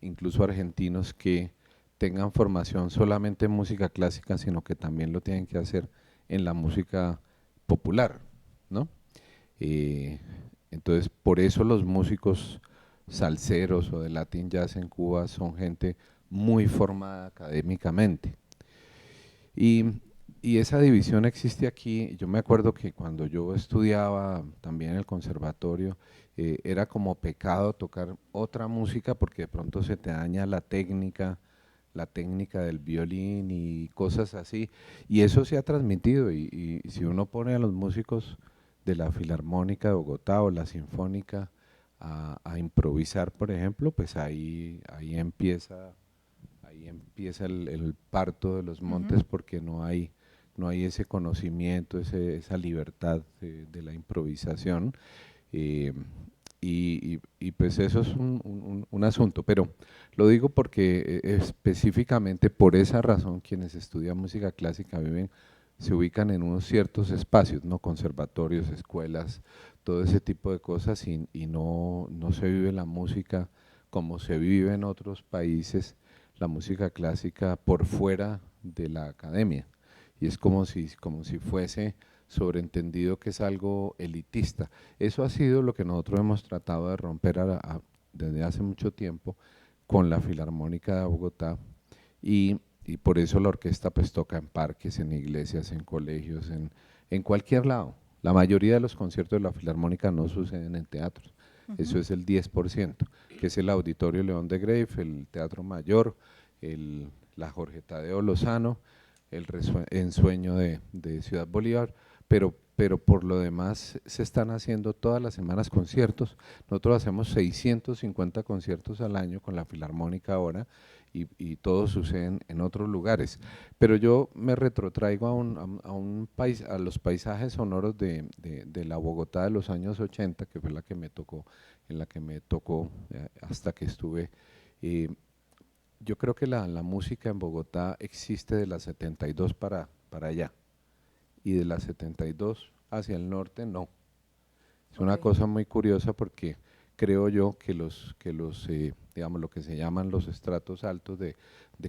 incluso argentinos que tengan formación solamente en música clásica, sino que también lo tienen que hacer en la música popular, ¿no? Entonces, por eso los músicos salseros o de Latin Jazz en Cuba son gente muy formada académicamente. Y esa división existe aquí. Yo me acuerdo que cuando yo estudiaba también en el conservatorio, era como pecado tocar otra música porque de pronto se te daña la técnica del violín y cosas así. Y eso se ha transmitido y si uno pone a los músicos de la Filarmónica de Bogotá o la Sinfónica a improvisar, por ejemplo, pues ahí empieza el parto de los montes porque no hay ese conocimiento, esa libertad de la improvisación, y pues eso es un asunto, pero lo digo porque específicamente por esa razón quienes estudian música clásica se ubican en unos ciertos espacios, ¿no? Conservatorios, escuelas, todo ese tipo de cosas y no se vive la música como se vive en otros países, la música clásica por fuera de la academia, y es como si fuese sobreentendido que es algo elitista. Eso ha sido lo que nosotros hemos tratado de romper desde hace mucho tiempo con la Filarmónica de Bogotá, y por eso la orquesta pues toca en parques, en iglesias, en colegios, en cualquier lado, La mayoría de los conciertos de la Filarmónica no suceden en teatros, eso es el 10%, que es el Auditorio León de Greiff, el Teatro Mayor, la Jorge Tadeo Lozano, el Ensueño de Ciudad Bolívar, pero por lo demás se están haciendo todas las semanas conciertos. Nosotros hacemos 650 conciertos al año con la Filarmónica ahora y todos suceden en otros lugares. Pero yo me retrotraigo a los paisajes sonoros de la Bogotá de los años 80, que fue la que me tocó, en la que me tocó hasta que estuve. Yo creo que la música en Bogotá existe de las 72 para allá, y de las 72 hacia el norte no. Es una cosa muy curiosa porque creo yo que digamos, lo que se llaman los estratos altos de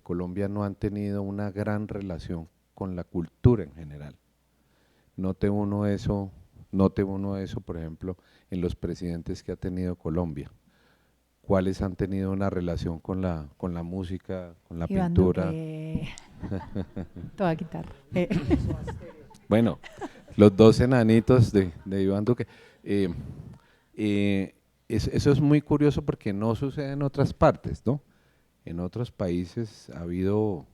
Colombia no han tenido una gran relación con la cultura en general. Note uno eso, por ejemplo, en los presidentes que ha tenido Colombia. ¿Cuáles han tenido una relación con la música, con la Iván pintura? Duque. Toda guitarra. Bueno, los dos enanitos de Iván Duque. Eso es muy curioso porque no sucede en otras partes, ¿no? En otros países ha habido,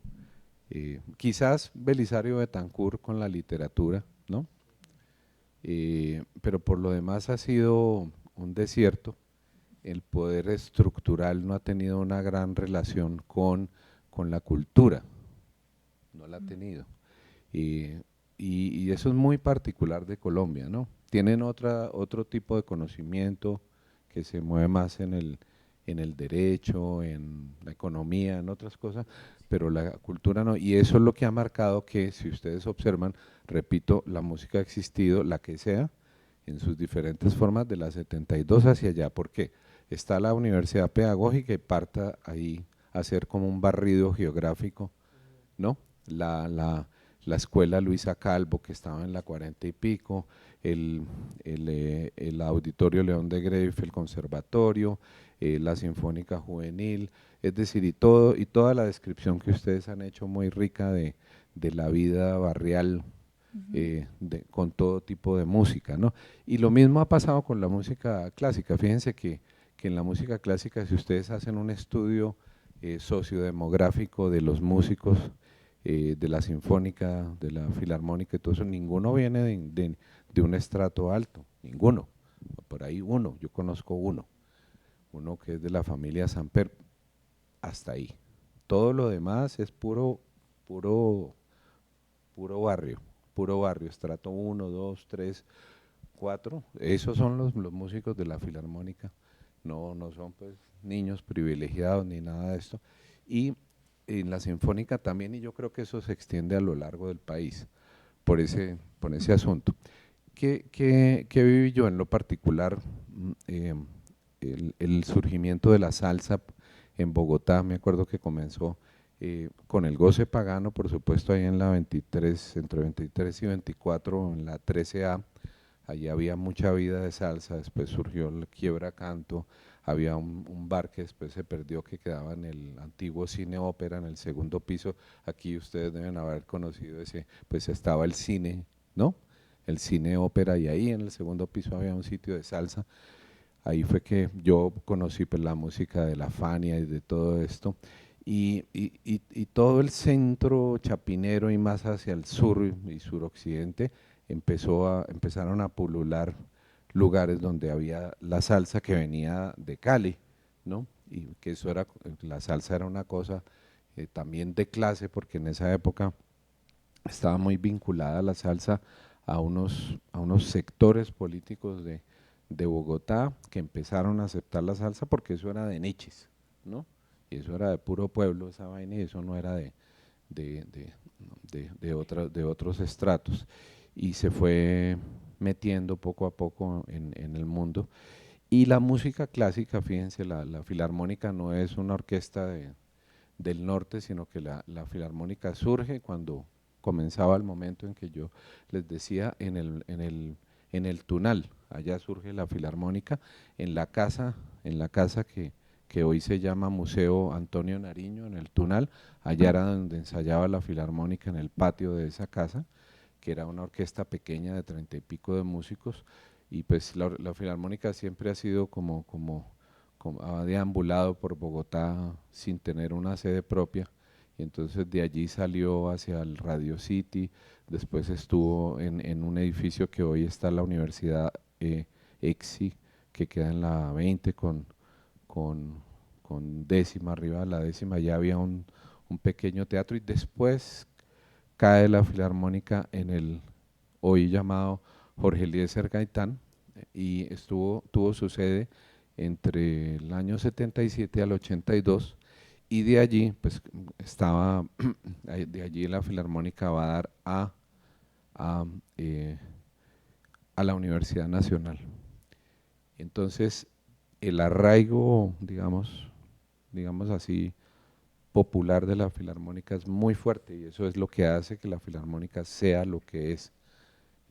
quizás Belisario Betancur con la literatura, ¿no? Pero por lo demás ha sido un desierto. El poder estructural no ha tenido una gran relación con la cultura, no la ha tenido. Y eso es muy particular de Colombia, ¿no? Tienen otro tipo de conocimiento que se mueve más en el derecho, en la economía, en otras cosas, pero la cultura no. Y eso es lo que ha marcado que, si ustedes observan, repito, la música ha existido, la que sea, en sus diferentes formas, de las 72 hacia allá. ¿Por qué? Está la Universidad Pedagógica y parta ahí a hacer como un barrido geográfico, ¿no? La escuela Luisa Calvo, que estaba en la 40 y pico, el Auditorio León de Greiff, el Conservatorio, la Sinfónica Juvenil, es decir, y toda la descripción que ustedes han hecho muy rica de la vida barrial, con todo tipo de música, ¿no? Y lo mismo ha pasado con la música clásica. Fíjense que en la música clásica, si ustedes hacen un estudio sociodemográfico de los músicos, de la sinfónica, de la filarmónica y todo eso, ninguno viene de un estrato alto, ninguno. Por ahí uno, yo conozco uno que es de la familia Samper, hasta ahí. Todo lo demás es puro barrio, estrato 1, 2, 3, 4, esos son los músicos de la filarmónica, no son pues niños privilegiados ni nada de esto. Y en la sinfónica también, y yo creo que eso se extiende a lo largo del país, por ese asunto. ¿Qué viví yo en lo particular? El surgimiento de la salsa en Bogotá, me acuerdo que comenzó con el goce pagano, por supuesto, ahí en la 23, entre 23 y 24, en la 13A, allí había mucha vida de salsa. Después surgió el Quiebra Canto, había un bar que después se perdió, que quedaba en el antiguo Cine Ópera, en el segundo piso. Aquí ustedes deben haber conocido ese, pues estaba el cine, ¿no? El Cine Ópera, y ahí en el segundo piso había un sitio de salsa. Ahí fue que yo conocí pues la música de la Fania y de todo esto, y todo el centro chapinero y más hacia el sur y suroccidente empezaron a pulular lugares donde había la salsa que venía de Cali, ¿no? Y que la salsa era una cosa también de clase, porque en esa época estaba muy vinculada la salsa a unos sectores políticos de Bogotá, que empezaron a aceptar la salsa porque eso era de nichis, ¿no? Y eso era de puro pueblo, esa vaina, y eso no era de otros estratos. Y se fue metiendo poco a poco en el mundo. Y la música clásica, fíjense, la filarmónica no es una orquesta del norte, sino que la filarmónica surge cuando comenzaba el momento en que yo les decía, en el Tunal. Allá surge la filarmónica, en la casa que hoy se llama Museo Antonio Nariño, en el Tunal. Allá era donde ensayaba la filarmónica, en el patio de esa casa, que era una orquesta pequeña de 30 y pico de músicos, y pues la Filarmónica siempre ha sido ha deambulado por Bogotá sin tener una sede propia, y entonces de allí salió hacia el Radio City, después estuvo en un edificio que hoy está la Universidad EXI, que queda en la 20 con décima, arriba de la décima ya había un pequeño teatro, y después cae la Filarmónica en el hoy llamado Jorge Eliezer Gaitán, y tuvo su sede entre el año 77 al 82, y de allí pues de allí la Filarmónica va a dar a, eh, a la Universidad Nacional. Entonces el arraigo, digamos así, popular de la Filarmónica es muy fuerte, y eso es lo que hace que la Filarmónica sea lo que es,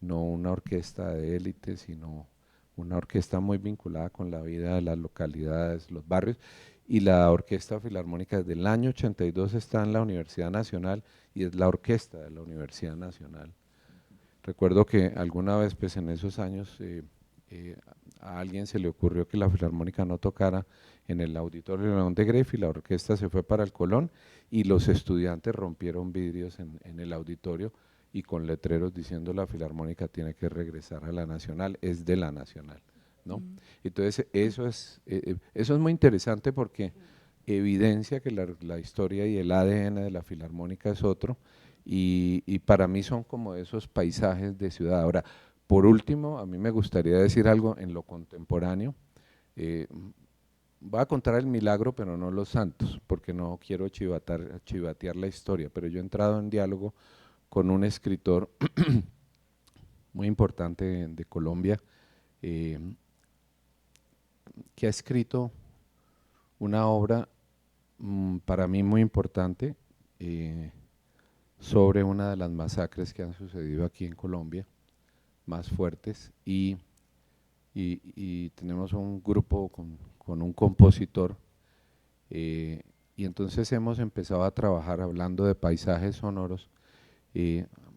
no una orquesta de élite, sino una orquesta muy vinculada con la vida de las localidades, los barrios, y la Orquesta Filarmónica desde el año 82 está en la Universidad Nacional y es la orquesta de la Universidad Nacional. Recuerdo que alguna vez pues en esos años a alguien se le ocurrió que la Filarmónica no tocara en el Auditorio León de Greff, y la orquesta se fue para el Colón, y los estudiantes rompieron vidrios en el auditorio y con letreros diciendo la Filarmónica tiene que regresar a la Nacional, es de la Nacional, ¿no? Entonces eso es muy interesante porque evidencia que la historia y el ADN de la Filarmónica es otro, y para mí son como esos paisajes de ciudad. Ahora, por último, a mí me gustaría decir algo en lo contemporáneo. Voy a contar el milagro, pero no los santos, porque no quiero chivatear la historia, pero yo he entrado en diálogo con un escritor muy importante de Colombia, que ha escrito una obra para mí muy importante sobre una de las masacres que han sucedido aquí en Colombia, más fuertes, y tenemos un grupo con un compositor, y entonces hemos empezado a trabajar hablando de paisajes sonoros.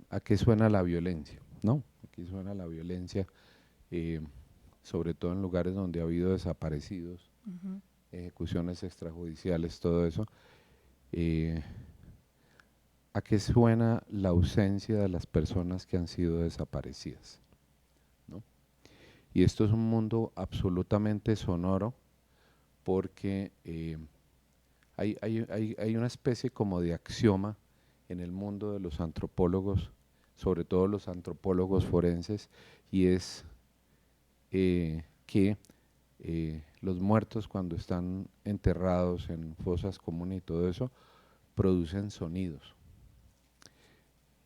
¿A qué suena la violencia? ¿No? Aquí suena la violencia, sobre todo en lugares donde ha habido desaparecidos, ejecuciones extrajudiciales, todo eso. ¿A qué suena la ausencia de las personas que han sido desaparecidas? ¿No? Y esto es un mundo absolutamente sonoro, porque hay una especie como de axioma en el mundo de los antropólogos, sobre todo los antropólogos forenses, y es que los muertos, cuando están enterrados en fosas comunes y todo eso, producen sonidos,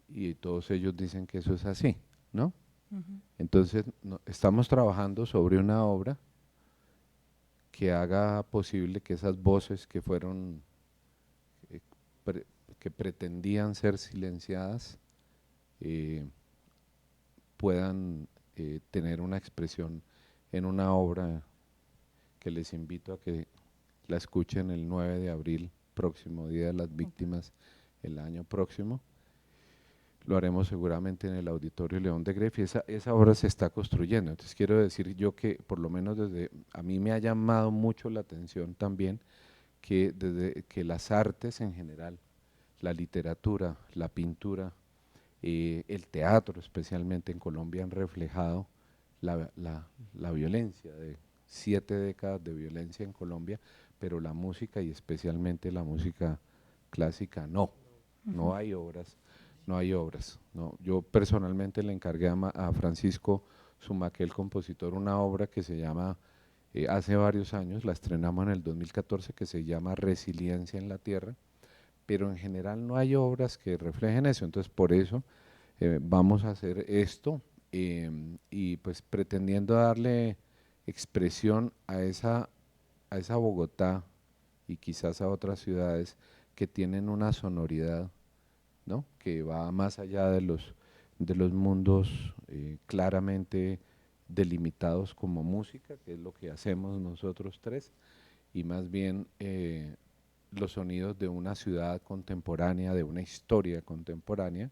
y todos ellos dicen que eso es así, ¿no? Entonces estamos trabajando sobre una obra que haga posible que esas voces que fueron que pretendían ser silenciadas puedan tener una expresión en una obra que les invito a que la escuchen el 9 de abril, próximo Día de las Víctimas, el año próximo. Lo haremos seguramente en el Auditorio León de Greff, y esa obra se está construyendo. Entonces quiero decir yo que por lo menos a mí me ha llamado mucho la atención también que desde que las artes en general, la literatura, la pintura, el teatro especialmente en Colombia han reflejado la violencia, de 7 décadas de violencia en Colombia, pero la música y especialmente la música clásica no hay obras. No hay obras. No. Yo personalmente le encargué a Francisco Zumaque, el compositor, una obra que se llama, hace varios años, la estrenamos en el 2014, que se llama Resiliencia en la Tierra, pero en general no hay obras que reflejen eso. Entonces por eso vamos a hacer esto, y pues pretendiendo darle expresión a esa Bogotá y quizás a otras ciudades que tienen una sonoridad, ¿no?, que va más allá de los mundos claramente delimitados como música, que es lo que hacemos nosotros tres, y más bien los sonidos de una ciudad contemporánea, de una historia contemporánea,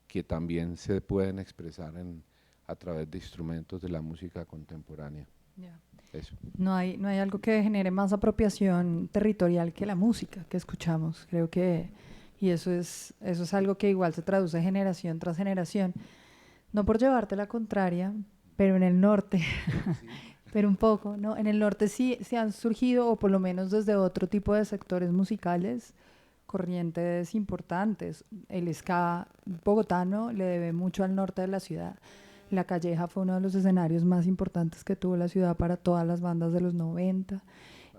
que también se pueden expresar a través de instrumentos de la música contemporánea. Yeah. Eso. No hay algo que genere más apropiación territorial que la música que escuchamos. Creo que, y eso es algo que igual se traduce generación tras generación. No por llevarte la contraria, pero en el norte, pero un poco, ¿no? En el norte sí se han surgido, o por lo menos desde otro tipo de sectores musicales, corrientes importantes. El ska bogotano le debe mucho al norte de la ciudad. La Calleja fue uno de los escenarios más importantes que tuvo la ciudad para todas las bandas de los 90.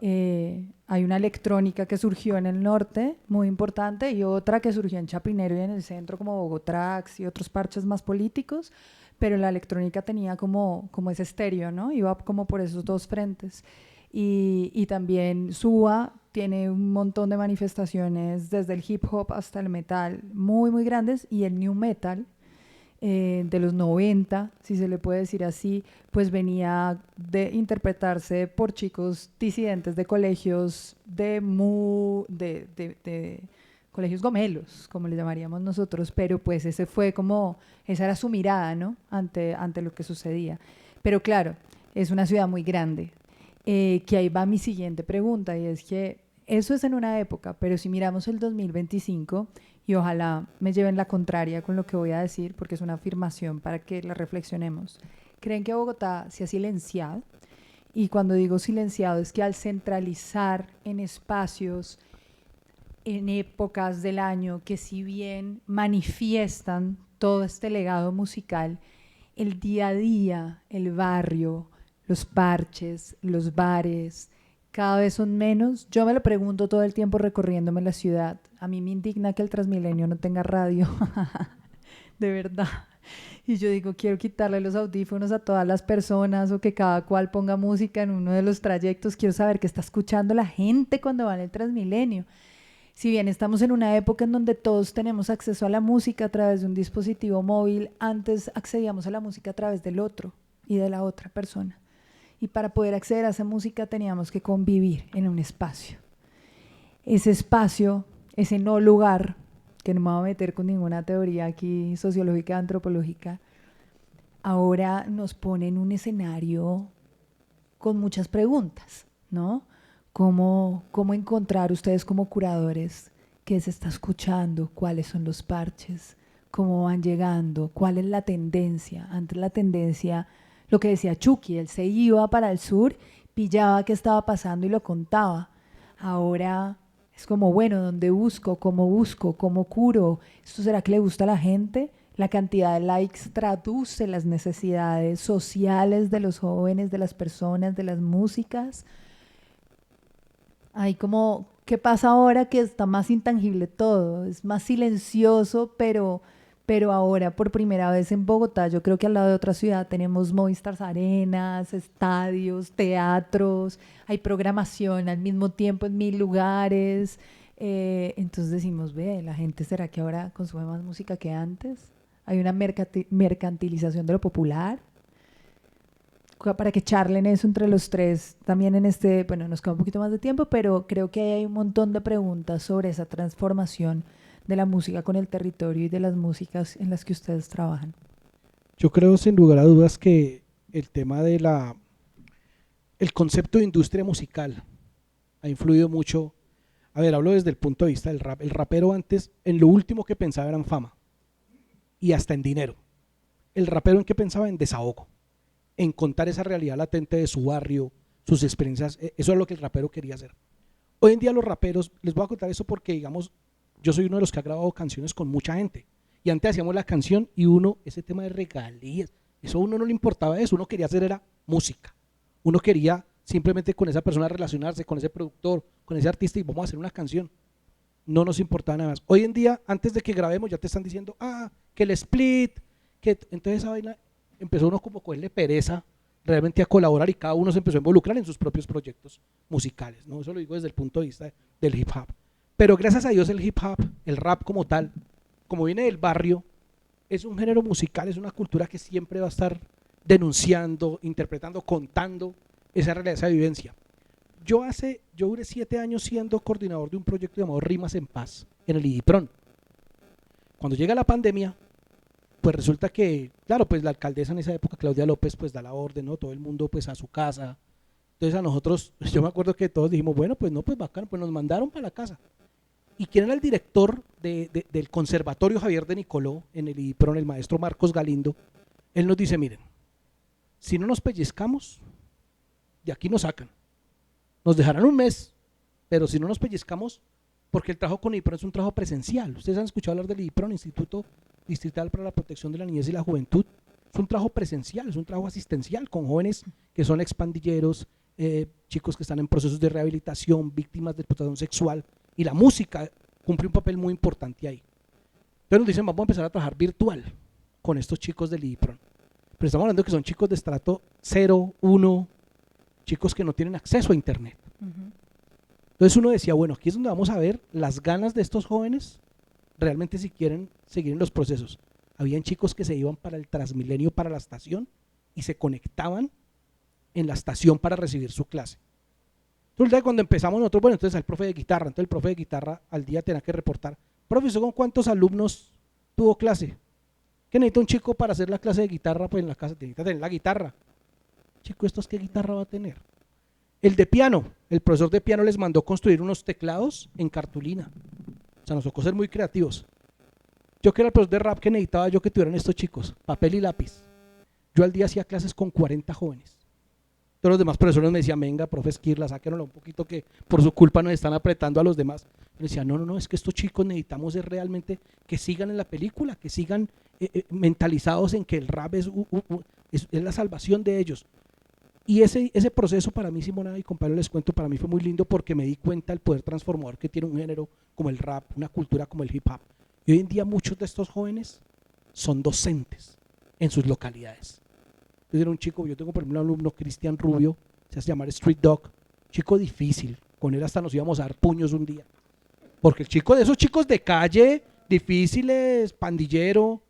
Hay una electrónica que surgió en el norte, muy importante, y otra que surgió en Chapinero y en el centro, como Bogotrax y otros parches más políticos, pero la electrónica tenía como ese estéreo, ¿no? Iba como por esos dos frentes. Y también Suba tiene un montón de manifestaciones, desde el hip hop hasta el metal, muy, muy grandes, y el new metal, de los 90, si se le puede decir así, pues venía de interpretarse por chicos disidentes de colegios de colegios gomelos, como le llamaríamos nosotros, pero pues esa era su mirada, ¿no? Ante lo que sucedía. Pero claro, es una ciudad muy grande, que ahí va mi siguiente pregunta, y es que eso es en una época, pero si miramos el 2025, y ojalá me lleven la contraria con lo que voy a decir, porque es una afirmación para que la reflexionemos. ¿Creen que Bogotá se ha silenciado? Y cuando digo silenciado es que al centralizar en espacios, en épocas del año que si bien manifiestan todo este legado musical, el día a día, el barrio, los parches, los bares, cada vez son menos. Yo me lo pregunto todo el tiempo recorriéndome la ciudad. A mí me indigna que el Transmilenio no tenga radio, de verdad. Y yo digo, quiero quitarle los audífonos a todas las personas, o que cada cual ponga música en uno de los trayectos. Quiero saber qué está escuchando la gente cuando va en el Transmilenio. Si bien estamos en una época en donde todos tenemos acceso a la música a través de un dispositivo móvil, antes accedíamos a la música a través del otro y de la otra persona. Y para poder acceder a esa música teníamos que convivir en un espacio. Ese espacio, ese no lugar, que no me voy a meter con ninguna teoría aquí sociológica, antropológica, ahora nos pone en un escenario con muchas preguntas, ¿no? ¿Cómo encontrar ustedes como curadores qué se está escuchando? ¿Cuáles son los parches? ¿Cómo van llegando? ¿Cuál es la tendencia? Antes la tendencia, lo que decía Chucky, él se iba para el sur, pillaba qué estaba pasando y lo contaba. Ahora es como, bueno, ¿dónde busco? ¿Cómo curo? ¿Esto será que le gusta a la gente? La cantidad de likes traduce las necesidades sociales de los jóvenes, de las personas, de las músicas. Hay como, ¿qué pasa ahora que está más intangible todo? Es más silencioso, pero ahora por primera vez en Bogotá, yo creo que al lado de otra ciudad tenemos Movistar Arenas, estadios, teatros, hay programación al mismo tiempo en 1000 lugares. Entonces decimos, ve, la gente, ¿será que ahora consume más música que antes? Hay una mercantilización de lo popular. Para que charlen eso entre los tres también en bueno, nos queda un poquito más de tiempo, pero creo que hay un montón de preguntas sobre esa transformación de la música con el territorio y de las músicas en las que ustedes trabajan. Yo creo sin lugar a dudas que el tema de el concepto de industria musical ha influido mucho. A ver, hablo desde el punto de vista del rap. El rapero antes, en lo último que pensaba era en fama y hasta en dinero. El rapero en qué pensaba, en desahogo, en contar esa realidad latente de su barrio, sus experiencias. Eso es lo que el rapero quería hacer. Hoy en día los raperos, les voy a contar eso porque, digamos, yo soy uno de los que ha grabado canciones con mucha gente, y antes hacíamos la canción y ese tema de regalías, eso a uno no le importaba eso, uno quería hacer era música, uno quería simplemente con esa persona relacionarse, con ese productor, con ese artista, y vamos a hacer una canción, no nos importaba nada más. Hoy en día, antes de que grabemos ya te están diciendo, que el split, entonces esa vaina empezó uno como a cogerle pereza realmente a colaborar, y cada uno se empezó a involucrar en sus propios proyectos musicales, ¿no? Eso lo digo desde el punto de vista del hip hop. Pero gracias a Dios el hip hop, el rap como tal, como viene del barrio, es un género musical, es una cultura que siempre va a estar denunciando, interpretando, contando esa realidad, esa vivencia. Yo duré 7 años siendo coordinador de un proyecto llamado Rimas en Paz, en el IDIPRON. Cuando llega la pandemia, pues resulta que, claro, pues la alcaldesa en esa época, Claudia López, pues da la orden, ¿no? Todo el mundo pues a su casa. Entonces a nosotros, yo me acuerdo que todos dijimos, bueno, pues no, pues bacano, pues nos mandaron para la casa. ¿Y quién era el director del Conservatorio Javier de Nicoló en el IDIPRON, el maestro Marcos Galindo? Él nos dice, miren, si no nos pellizcamos, de aquí nos sacan. Nos dejarán un mes, pero si no nos pellizcamos, porque el trabajo con IDIPRON es un trabajo presencial. Ustedes han escuchado hablar del IDIPRON, Instituto Distrital para la Protección de la Niñez y la Juventud. Es un trabajo presencial, es un trabajo asistencial con jóvenes que son expandilleros, chicos que están en procesos de rehabilitación, víctimas de explotación sexual, y la música cumple un papel muy importante ahí. Entonces nos dicen, vamos a empezar a trabajar virtual con estos chicos del IDIPRON. Pero estamos hablando que son chicos de estrato 0, 1, chicos que no tienen acceso a internet. Entonces uno decía, bueno, aquí es donde vamos a ver las ganas de estos jóvenes realmente si quieren seguir en los procesos. Habían chicos que se iban para el Transmilenio, para la estación, y se conectaban en la estación para recibir su clase. Entonces cuando empezamos nosotros, bueno, entonces al profe de guitarra, entonces el profe de guitarra al día tenía que reportar, profesor, ¿con cuántos alumnos tuvo clase? ¿Qué necesita un chico para hacer la clase de guitarra? Pues en la casa necesita tener la guitarra. Chico, ¿estos qué guitarra va a tener? El de piano, el profesor de piano les mandó construir unos teclados en cartulina. O sea, nos tocó ser muy creativos. Yo que era el profesor de rap, que necesitaba yo que tuvieran estos chicos, papel y lápiz. Yo al día hacía clases con 40 jóvenes. Todos los demás profesores me decían, venga, profe Esquirla, sáquenlo un poquito que por su culpa nos están apretando a los demás. Yo decía, no, es que estos chicos necesitamos es realmente que sigan en la película, que sigan mentalizados en que el rap es la salvación de ellos. Y ese proceso para mí, Simona y compañeros, les cuento, para mí fue muy lindo porque me di cuenta del poder transformador que tiene un género como el rap, una cultura como el hip hop. Y hoy en día muchos de estos jóvenes son docentes en sus localidades. Yo era un chico, yo tengo por ejemplo un alumno, Cristian Rubio, se hace llamar Street Dog, chico difícil, con él hasta nos íbamos a dar puños un día. Porque el chico de esos chicos de calle, difíciles, pandillero.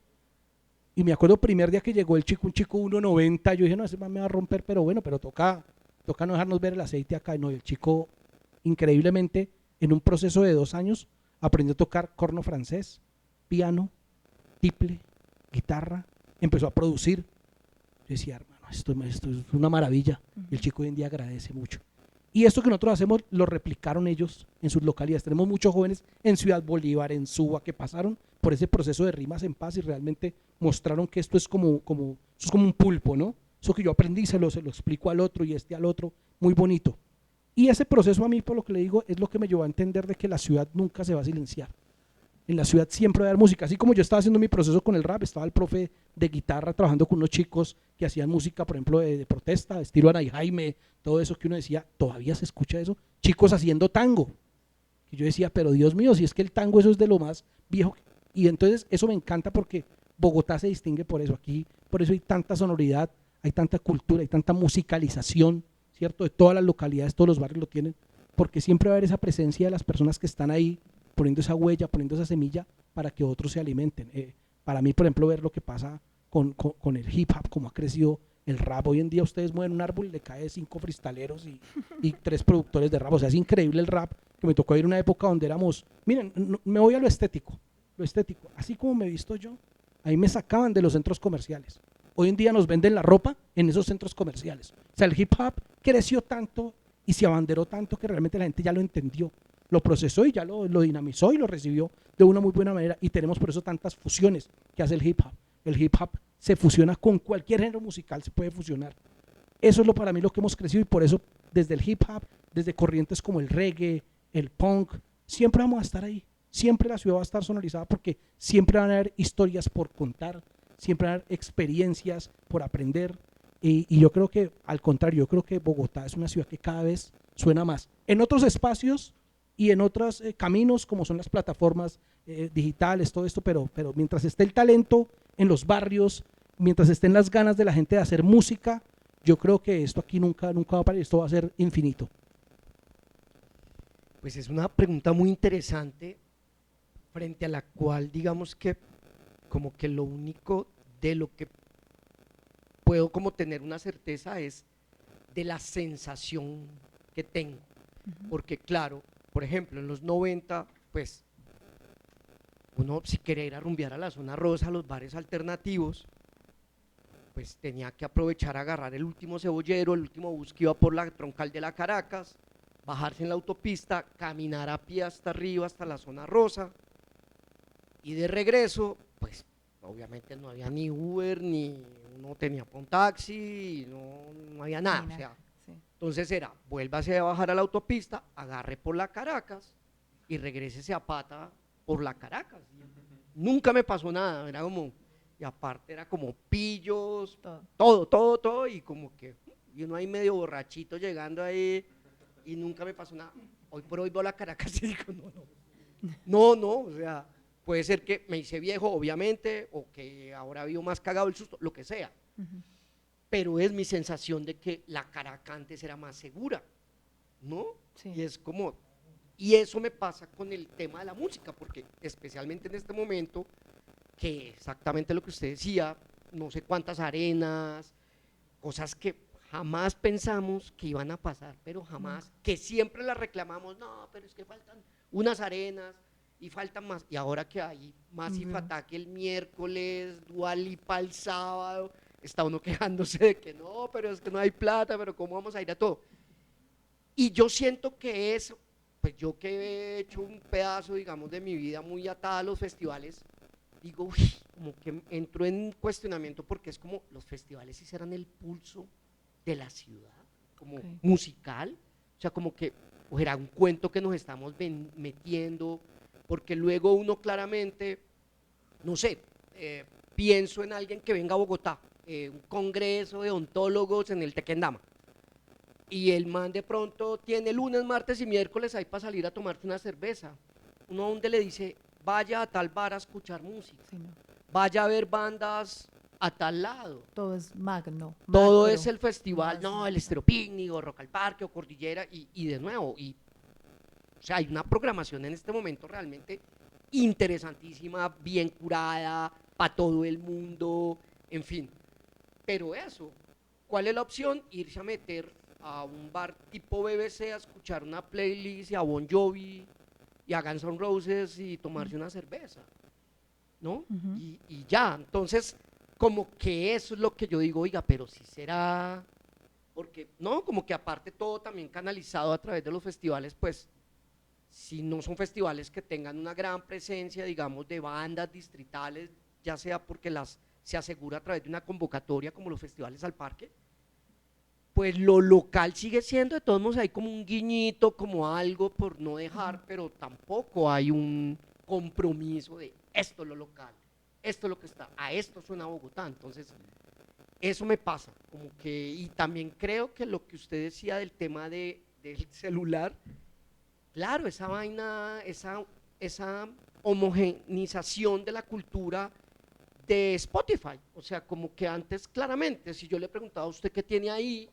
Y me acuerdo el primer día que llegó el chico, un chico 1.90, yo dije, no, ese man me va a romper, pero bueno, pero toca no dejarnos ver el aceite acá. Y no, el chico, increíblemente, en un proceso de 2 años, aprendió a tocar corno francés, piano, tiple, guitarra, empezó a producir. Yo decía, hermano, esto es una maravilla. Y el chico hoy en día agradece mucho. Y esto que nosotros hacemos lo replicaron ellos en sus localidades. Tenemos muchos jóvenes en Ciudad Bolívar, en Suba, que pasaron por ese proceso de rimas en paz y realmente mostraron que esto es como un pulpo, ¿no? Eso que yo aprendí se lo explico al otro y al otro, muy bonito. Y ese proceso a mí, por lo que le digo, es lo que me llevó a entender de que la ciudad nunca se va a silenciar. En la ciudad siempre va a haber música. Así como yo estaba haciendo mi proceso con el rap, estaba el profe de guitarra trabajando con unos chicos que hacían música, por ejemplo, de protesta, estilo Ana y Jaime, todo eso que uno decía, todavía se escucha eso. Chicos haciendo tango. Y yo decía, pero Dios mío, si es que el tango eso es de lo más viejo. Y entonces eso me encanta porque Bogotá se distingue por eso. Aquí, por eso hay tanta sonoridad, hay tanta cultura, hay tanta musicalización, ¿cierto? De todas las localidades, todos los barrios lo tienen, porque siempre va a haber esa presencia de las personas que están ahí poniendo esa huella, poniendo esa semilla para que otros se alimenten. Para mí, por ejemplo, ver lo que pasa con el hip hop, cómo ha crecido el rap. Hoy en día ustedes mueven un árbol y le cae 5 freestaleros y 3 productores de rap. O sea, es increíble el rap, que me tocó ir una época donde éramos, miren, me voy a lo estético, así como me he visto yo, ahí me sacaban de los centros comerciales. Hoy en día nos venden la ropa en esos centros comerciales. O sea, el hip hop creció tanto y se abanderó tanto que realmente la gente ya lo entendió, lo procesó y ya lo dinamizó y lo recibió de una muy buena manera, y tenemos por eso tantas fusiones que hace el hip hop. El hip hop se fusiona con cualquier género musical, se puede fusionar. Eso es para mí lo que hemos crecido, y por eso desde el hip hop, desde corrientes como el reggae, el punk, siempre vamos a estar ahí. Siempre la ciudad va a estar sonorizada porque siempre van a haber historias por contar, siempre van a haber experiencias por aprender, y yo creo que al contrario, yo creo que Bogotá es una ciudad que cada vez suena más en otros espacios y en otros caminos, como son las plataformas digitales, todo esto, pero mientras esté el talento en los barrios, mientras estén las ganas de la gente de hacer música, yo creo que esto aquí nunca va a parar, esto va a ser infinito. Pues es una pregunta muy interesante, frente a la cual digamos que como que lo único de lo que puedo como tener una certeza es de la sensación que tengo, porque claro, por ejemplo en los 90 pues uno si quería ir a rumbear a la zona rosa, a los bares alternativos, pues tenía que aprovechar a agarrar el último cebollero, el último bus que iba por la troncal de la Caracas, bajarse en la autopista, caminar a pie hasta arriba, hasta la zona rosa, y de regreso, pues obviamente no había ni Uber, ni uno tenía pa' un taxi, no había nada, o sea, Sí. entonces era, vuélvase a bajar a la autopista, agarre por la Caracas y regrésese a pata por la Caracas. Nunca me pasó nada, era como, y aparte era como pillos, todo, y como que, y uno ahí medio borrachito llegando ahí, y nunca me pasó nada. Hoy por hoy veo la Caracas y digo, no, o sea, puede ser que me hice viejo, obviamente, o que ahora vivo más cagado el susto, lo que sea. Pero es mi sensación de que la Caracas antes era más segura, ¿no? Sí. Y es como, y eso me pasa con el tema de la música, porque especialmente en este momento, que exactamente lo que usted decía, no sé cuántas arenas, cosas que jamás pensamos que iban a pasar, pero jamás, que siempre las reclamamos, no, pero es que faltan unas arenas y faltan más, y ahora que hay Massive Attack el miércoles, Dua Lipa el sábado, está uno quejándose de que no, pero es que no hay plata, pero ¿cómo vamos a ir a todo? Y yo siento que eso, pues yo que he hecho un pedazo, digamos, de mi vida muy atada a los festivales, digo, uy, como que entro en cuestionamiento porque es como los festivales sí serán el pulso de la ciudad, como musical, o sea, como que o era un cuento que nos estamos metiendo, porque luego uno claramente, no sé, pienso en alguien que venga a Bogotá, un congreso de ontólogos en el Tequendama, y el man de pronto tiene lunes, martes y miércoles ahí para salir a tomarse una cerveza, uno a donde le dice, vaya a tal bar a escuchar música, Sí, no. vaya a ver bandas a tal lado. Todo es magno. Todo macro, es el festival, más no, el macro. Estéreo Picnic, o Rock al Parque, o Cordillera, y de nuevo, o sea, hay una programación en este momento realmente interesantísima, bien curada, para todo el mundo, en fin. Pero eso, ¿cuál es la opción? Irse a meter a un bar tipo BBC a escuchar una playlist y a Bon Jovi y a Guns N' Roses y tomarse una cerveza, ¿no? Y ya, entonces, como que eso es lo que yo digo, oiga, pero si será, porque, no, como que aparte todo también canalizado a través de los festivales, pues, si no son festivales que tengan una gran presencia, digamos, de bandas distritales, ya sea porque las se asegura a través de una convocatoria como los festivales al parque, pues lo local sigue siendo, de todos modos hay como un guiñito, como algo por no dejar, pero tampoco hay un compromiso de esto es lo local, esto es lo que está, a esto suena Bogotá, entonces eso me pasa, como que, y también creo que lo que usted decía del tema del celular, claro, esa vaina, esa homogenización de la cultura de Spotify, o sea, como que antes claramente, si yo le preguntaba a usted qué tiene ahí,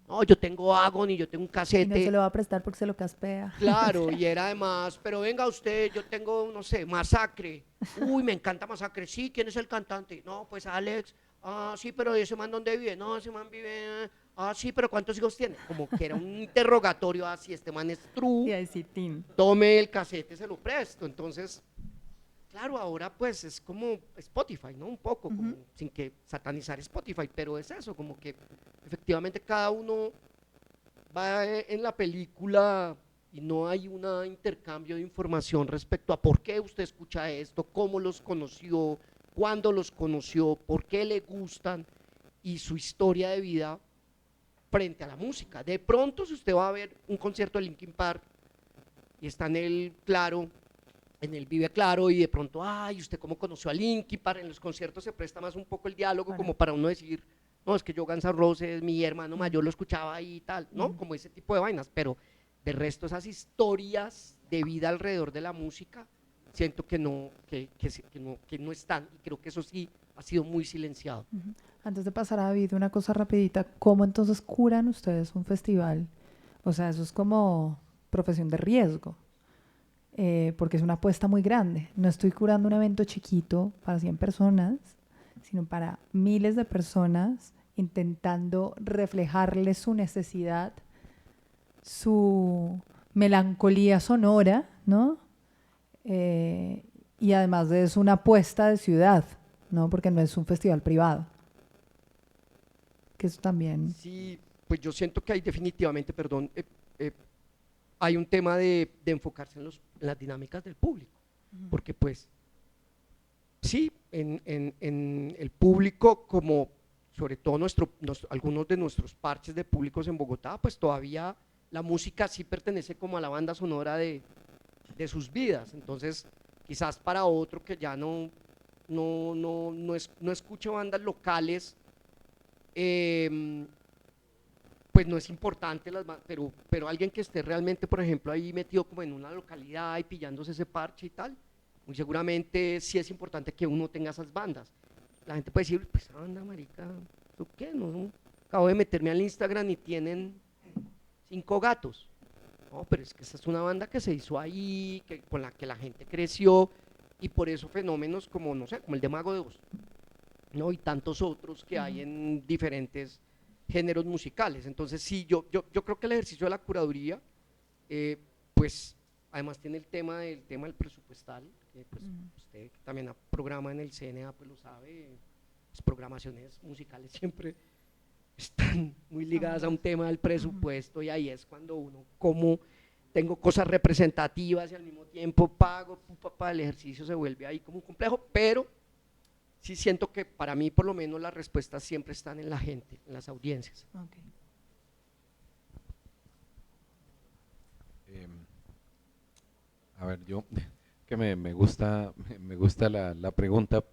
no, yo tengo Agon y yo tengo un Y no casete, se lo va a prestar porque se lo caspea. claro, y era además, pero venga usted, yo tengo, no sé, Masacre, uy, me encanta Masacre, sí, ¿quién es el cantante? No, pues Alex, ah, sí, pero ¿ese man dónde vive? No, ese man vive, ah, sí, pero ¿cuántos hijos tiene? Como que era un interrogatorio, así, este man es true, Y ahí sí, Tim. tome el casete, se lo presto, entonces, claro, ahora pues es como Spotify, ¿no? Un poco, como, sin que satanizar Spotify, pero es eso, como que efectivamente cada uno va en la película y no hay un intercambio de información respecto a por qué usted escucha esto, cómo los conoció, cuándo los conoció, por qué le gustan y su historia de vida frente a la música. De pronto, si usted va a ver un concierto de Linkin Park y está en el Claro, en el Vive Claro, y de pronto, ay, ¿usted cómo conoció a Linkin Park? En los conciertos se presta más un poco el diálogo, como para uno decir, no, es que yo Guns N' Roses, mi hermano mayor lo escuchaba ahí y tal, ¿no? Como ese tipo de vainas, pero de resto esas historias de vida alrededor de la música, siento que no están, y creo que eso sí ha sido muy silenciado. Antes de pasar a David, una cosa rapidita, ¿cómo entonces curan ustedes un festival? O sea, eso es como profesión de riesgo, porque es una apuesta muy grande. No estoy curando un evento chiquito para 100 personas, sino para miles de personas, intentando reflejarles su necesidad, su melancolía sonora, ¿no? y además es una apuesta de ciudad, ¿no? Porque no es un festival privado. Que eso también... Sí, pues yo siento que hay definitivamente, perdón, hay un tema de enfocarse en las dinámicas del público, porque pues sí, en el público, como sobre todo algunos de nuestros parches de públicos en Bogotá, pues todavía la música sí pertenece como a la banda sonora de sus vidas. Entonces quizás para otro que ya no escuche bandas locales, pues no es importante, pero alguien que esté realmente, por ejemplo, ahí metido como en una localidad y pillándose ese parche y tal, muy seguramente sí es importante que uno tenga esas bandas. La gente puede decir, pues esa banda, marica, ¿tú qué? No, acabo de meterme al Instagram y tienen 5 gatos. No, pero es que esa es una banda que se hizo ahí, con la que la gente creció, y por eso fenómenos como, no sé, como el de Mago de Oz, ¿no? Y tantos otros que hay en diferentes géneros musicales. Entonces sí, yo creo que el ejercicio de la curaduría, pues además tiene el tema del presupuestal, que pues usted que también programa en el CNA pues lo sabe, las programaciones musicales siempre están muy ligadas a un tema del presupuesto, y ahí es cuando uno, como tengo cosas representativas y al mismo tiempo pago, el ejercicio se vuelve ahí como un complejo, pero sí siento que para mí por lo menos las respuestas siempre están en la gente, en las audiencias. Okay. A ver, yo que me gusta la pregunta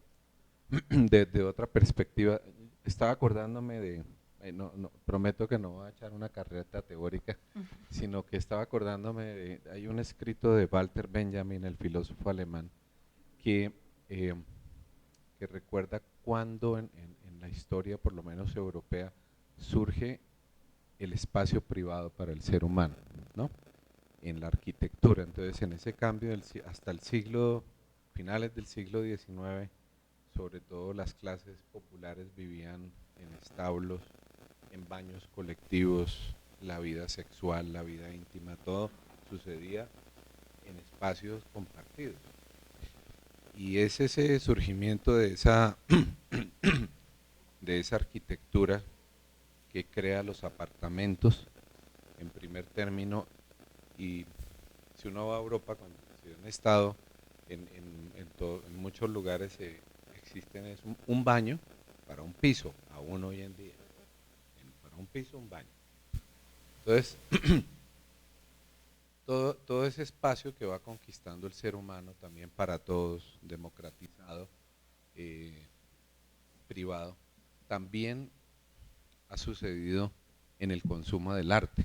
de otra perspectiva. Estaba acordándome de, prometo que no voy a echar una carreta teórica, sino que estaba acordándome hay un escrito de Walter Benjamin, el filósofo alemán, que recuerda cuando en la historia, por lo menos europea, surge el espacio privado para el ser humano, ¿no? En la arquitectura. Entonces, en ese cambio hasta el finales del siglo XIX, sobre todo las clases populares vivían en establos, en baños colectivos, la vida sexual, la vida íntima, todo sucedía en espacios compartidos. Y es ese surgimiento de esa arquitectura que crea los apartamentos en primer término. Y si uno va a Europa, si han estado en muchos lugares, existen un baño para un piso, aún hoy en día, para un piso un baño. Entonces todo ese espacio que va conquistando el ser humano, también para todos, democratizado, privado, también ha sucedido en el consumo del arte,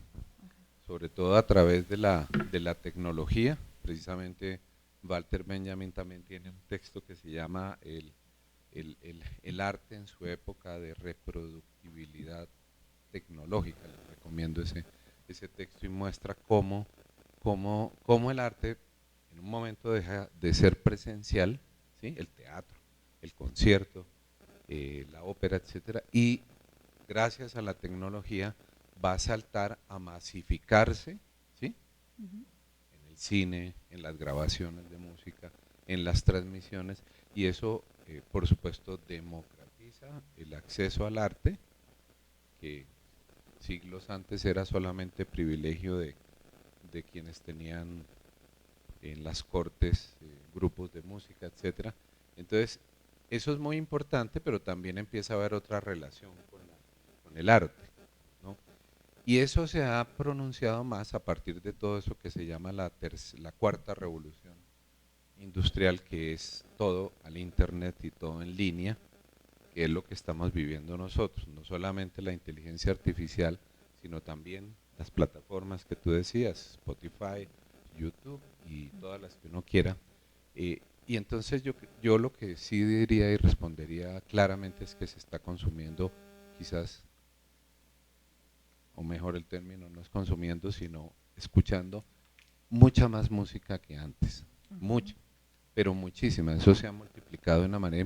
sobre todo a través de la tecnología. Precisamente Walter Benjamin también tiene un texto que se llama el arte en su época de reproductibilidad tecnológica. Les recomiendo ese texto, y muestra cómo el arte en un momento deja de ser presencial, ¿sí? El teatro, el concierto, la ópera, etcétera, y gracias a la tecnología va a saltar a masificarse, ¿sí? En el cine, en las grabaciones de música, en las transmisiones, y eso por supuesto democratiza el acceso al arte, que siglos antes era solamente privilegio de quienes tenían en las cortes grupos de música, etcétera. Entonces eso es muy importante, pero también empieza a haber otra relación con el arte, ¿no? Y eso se ha pronunciado más a partir de todo eso que se llama la cuarta revolución industrial, que es todo al internet y todo en línea, que es lo que estamos viviendo nosotros, no solamente la inteligencia artificial, sino también las plataformas que tú decías, Spotify, YouTube y todas las que uno quiera. Y entonces yo lo que sí diría y respondería claramente es que se está consumiendo, quizás, o mejor el término, no es consumiendo, sino escuchando mucha más música que antes, mucha, pero muchísima. Eso se ha multiplicado de una manera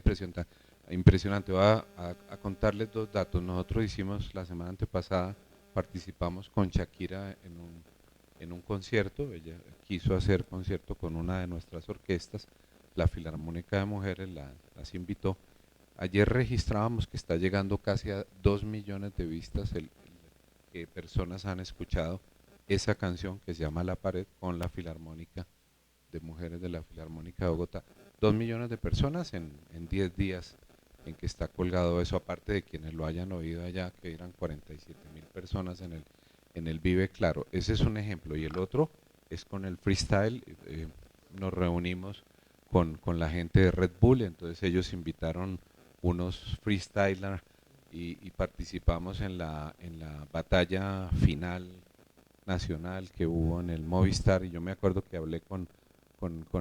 impresionante. Voy a contarles 2 datos. Nosotros hicimos la semana antepasada, participamos con Shakira en un concierto. Ella quiso hacer concierto con una de nuestras orquestas. la Filarmónica de Mujeres las invitó. Ayer registrábamos que está llegando casi a 2 millones de vistas que personas han escuchado esa canción que se llama La Pared con la Filarmónica de Mujeres de la Filarmónica de Bogotá. 2 millones de personas en 10 días en que está colgado eso, aparte de quienes lo hayan oído allá, que eran 47.000 personas en el Vive Claro. Ese es un ejemplo. Y el otro es con el freestyle. Nos reunimos con la gente de Red Bull, entonces ellos invitaron unos freestylers y participamos en la batalla final nacional que hubo en el Movistar, y yo me acuerdo que hablé con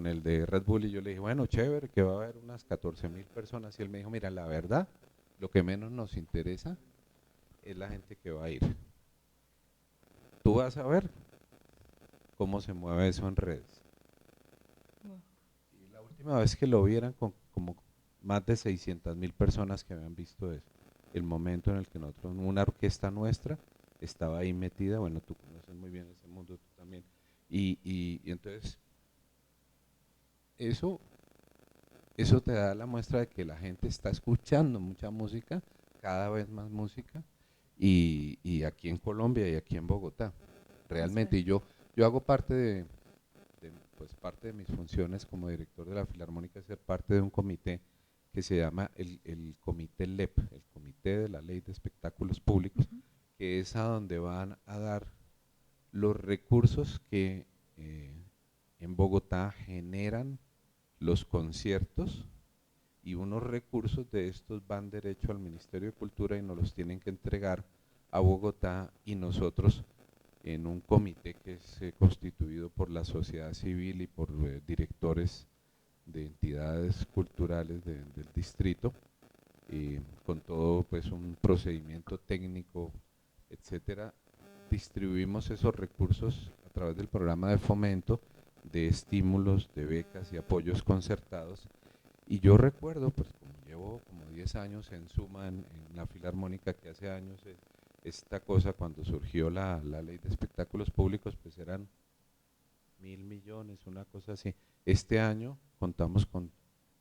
el de Red Bull y yo le dije, bueno, chévere, que va a haber unas 14.000 personas, y él me dijo, mira, la verdad, lo que menos nos interesa es la gente que va a ir. Tú vas a ver cómo se mueve eso en redes. Y la última vez que lo vieran con como más de 600.000 personas que habían visto eso. El momento en el que nosotros, una orquesta nuestra, estaba ahí metida, bueno, tú conoces muy bien ese mundo, tú también, y entonces eso te da la muestra de que la gente está escuchando mucha música, cada vez más música, y aquí en Colombia y aquí en Bogotá, realmente. Y yo hago pues parte de mis funciones como director de la Filarmónica es ser parte de un comité que se llama el Comité LEP, el Comité de la Ley de Espectáculos Públicos, que es a donde van a dar los recursos que en Bogotá generan los conciertos, y unos recursos de estos van derecho al Ministerio de Cultura y nos los tienen que entregar a Bogotá, y nosotros en un comité que es constituido por la sociedad civil y por directores de entidades culturales del distrito, con todo pues un procedimiento técnico, etcétera, distribuimos esos recursos a través del programa de fomento, de estímulos, de becas y apoyos concertados. Y yo recuerdo, pues como llevo como 10 años en suma en la Filarmónica, que hace años esta cosa, cuando surgió la ley de espectáculos públicos, pues eran 1.000 millones, una cosa así. Este año contamos con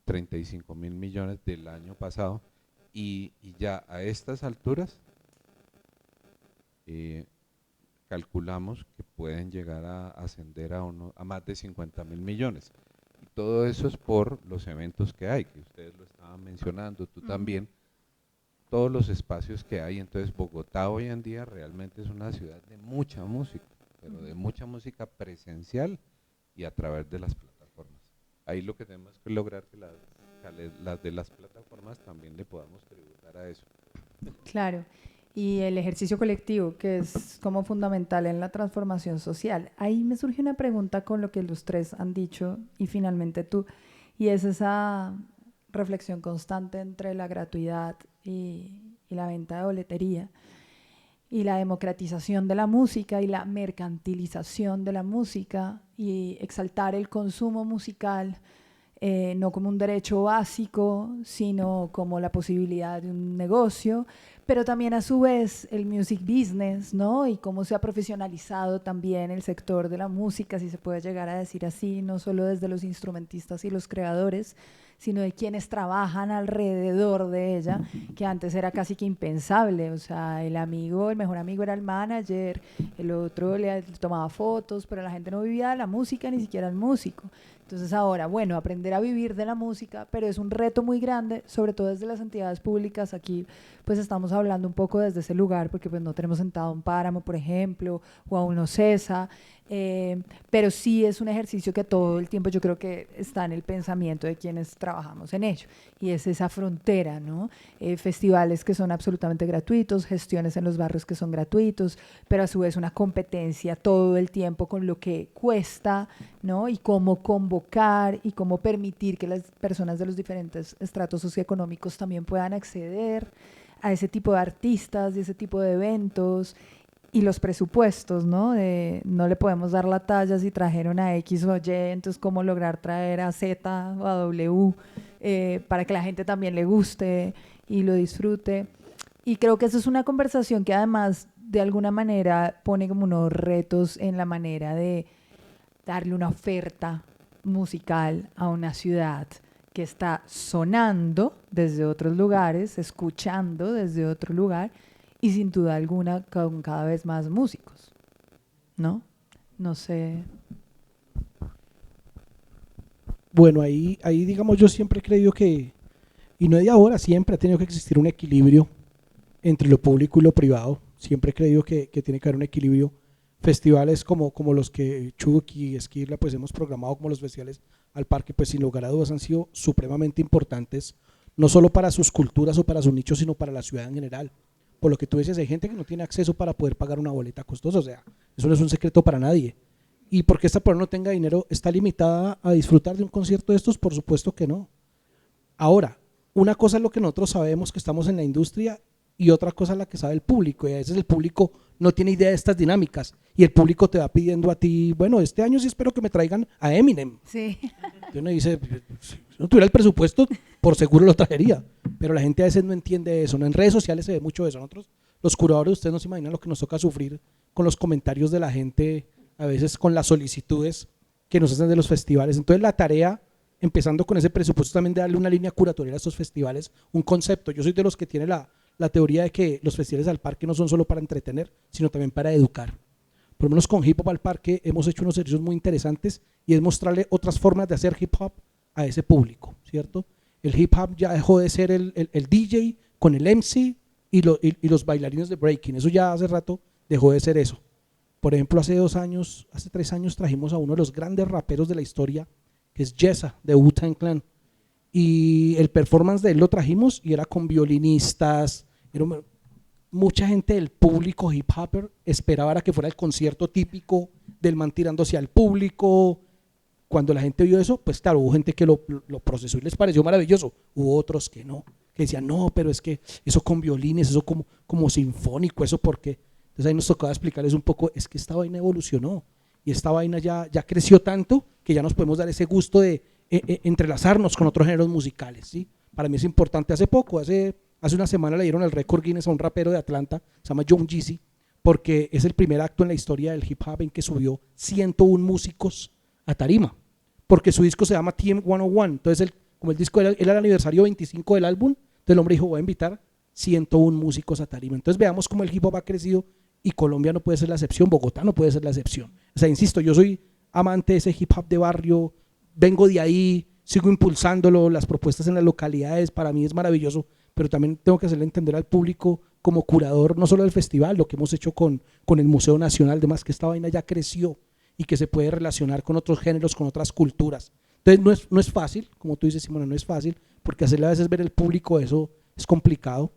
35.000 millones del año pasado, y ya a estas alturas calculamos que pueden llegar a ascender a más de 50.000 millones. Y todo eso es por los eventos que hay, que ustedes lo estaban mencionando, tú también, todos los espacios que hay. Entonces Bogotá hoy en día realmente es una ciudad de mucha música, pero de mucha música presencial y a través de las plataformas. Ahí lo que tenemos que lograr que las de las plataformas también le podamos tributar a eso. Claro, y el ejercicio colectivo, que es como fundamental en la transformación social. Ahí me surge una pregunta con lo que los tres han dicho y finalmente tú, y es esa reflexión constante entre la gratuidad y la venta de boletería, y la democratización de la música y la mercantilización de la música, y exaltar el consumo musical no como un derecho básico, sino como la posibilidad de un negocio, pero también a su vez el music business, ¿no? Y cómo se ha profesionalizado también el sector de la música, si se puede llegar a decir así, no solo desde los instrumentistas y los creadores, sino de quienes trabajan alrededor de ella, que antes era casi que impensable. O sea, el mejor amigo era el manager, el otro le tomaba fotos, pero la gente no vivía de la música, ni siquiera el músico. Entonces ahora, bueno, aprender a vivir de la música, pero es un reto muy grande, sobre todo desde las entidades públicas. Aquí pues estamos hablando un poco desde ese lugar, porque pues no tenemos sentado un Páramo, por ejemplo, o a un OCESA, pero sí es un ejercicio que todo el tiempo yo creo que está en el pensamiento de quienes trabajamos en ello, y es esa frontera, ¿no? Festivales que son absolutamente gratuitos, gestiones en los barrios que son gratuitos, pero a su vez una competencia todo el tiempo con lo que cuesta, ¿no? Y cómo convocar y cómo permitir que las personas de los diferentes estratos socioeconómicos también puedan acceder a ese tipo de artistas y ese tipo de eventos. Y los presupuestos, ¿no? No le podemos dar la talla si trajeron a X o Y, entonces cómo lograr traer a Z o a W para que la gente también le guste y lo disfrute. Y creo que eso es una conversación que además de alguna manera pone como unos retos en la manera de darle una oferta musical a una ciudad que está sonando desde otros lugares, escuchando desde otro lugar y sin duda alguna con cada vez más músicos, ¿no? No sé. Bueno, ahí digamos, yo siempre he creído que, y no de ahora, siempre ha tenido que existir un equilibrio entre lo público y lo privado. Siempre he creído que tiene que haber un equilibrio. Festivales como los que Chucky y Esquirla pues hemos programado, como los festivales al parque, pues sin lugar a dudas han sido supremamente importantes, no solo para sus culturas o para sus nichos, sino para la ciudad en general. Por lo que tú dices, hay gente que no tiene acceso para poder pagar una boleta costosa, o sea, eso no es un secreto para nadie. Y porque esta persona no tenga dinero, ¿está limitada a disfrutar de un concierto de estos? Por supuesto que no. Ahora, una cosa es lo que nosotros sabemos que estamos en la industria y otra cosa es la que sabe el público, y a veces el público no tiene idea de estas dinámicas y el público te va pidiendo a ti, bueno, este año sí espero que me traigan a Eminem. Sí. Y uno dice, si no tuviera el presupuesto, por seguro lo traería, pero la gente a veces no entiende eso, ¿no? En redes sociales se ve mucho eso. Nosotros, los curadores, ustedes no se imaginan lo que nos toca sufrir con los comentarios de la gente, a veces con las solicitudes que nos hacen de los festivales. Entonces la tarea, empezando con ese presupuesto, también de darle una línea curatorial a estos festivales, un concepto. Yo soy de los que tiene la teoría de que los festivales al parque no son solo para entretener, sino también para educar. Por lo menos con Hip Hop al Parque hemos hecho unos ejercicios muy interesantes y es mostrarle otras formas de hacer hip hop a ese público, ¿cierto? El hip hop ya dejó de ser el DJ con el MC y los bailarines de breaking, eso ya hace rato dejó de ser eso. Por ejemplo, hace 3 años trajimos a uno de los grandes raperos de la historia, que es Jessa, de Wu-Tang Clan, y el performance de él lo trajimos y era con violinistas, mucha gente del público hip hopper esperaba que fuera el concierto típico del man tirándose al público. Cuando la gente vio eso, pues claro, hubo gente que lo procesó y les pareció maravilloso, hubo otros que no, que decían no, pero es que eso con violines, eso como sinfónico, eso porque. Entonces ahí nos tocaba explicarles un poco, es que esta vaina evolucionó y esta vaina ya creció tanto que ya nos podemos dar ese gusto de entrelazarnos con otros géneros musicales, ¿sí? Para mí es importante. Hace una semana le dieron el récord Guinness a un rapero de Atlanta, se llama Young Jeezy, porque es el primer acto en la historia del hip hop en que subió 101 músicos a tarima, porque su disco se llama TM101, entonces como el disco era el aniversario 25 del álbum, entonces el hombre dijo, voy a invitar 101 músicos a tarima. Entonces veamos cómo el hip hop ha crecido y Colombia no puede ser la excepción, Bogotá no puede ser la excepción. O sea, insisto, yo soy amante de ese hip hop de barrio, vengo de ahí, sigo impulsándolo, las propuestas en las localidades, para mí es maravilloso, pero también tengo que hacerle entender al público como curador, no solo del festival, lo que hemos hecho con el Museo Nacional, además que esta vaina ya creció y que se puede relacionar con otros géneros, con otras culturas. Entonces no es fácil, como tú dices, Simona, no es fácil, porque hacerle a veces ver al público eso es complicado,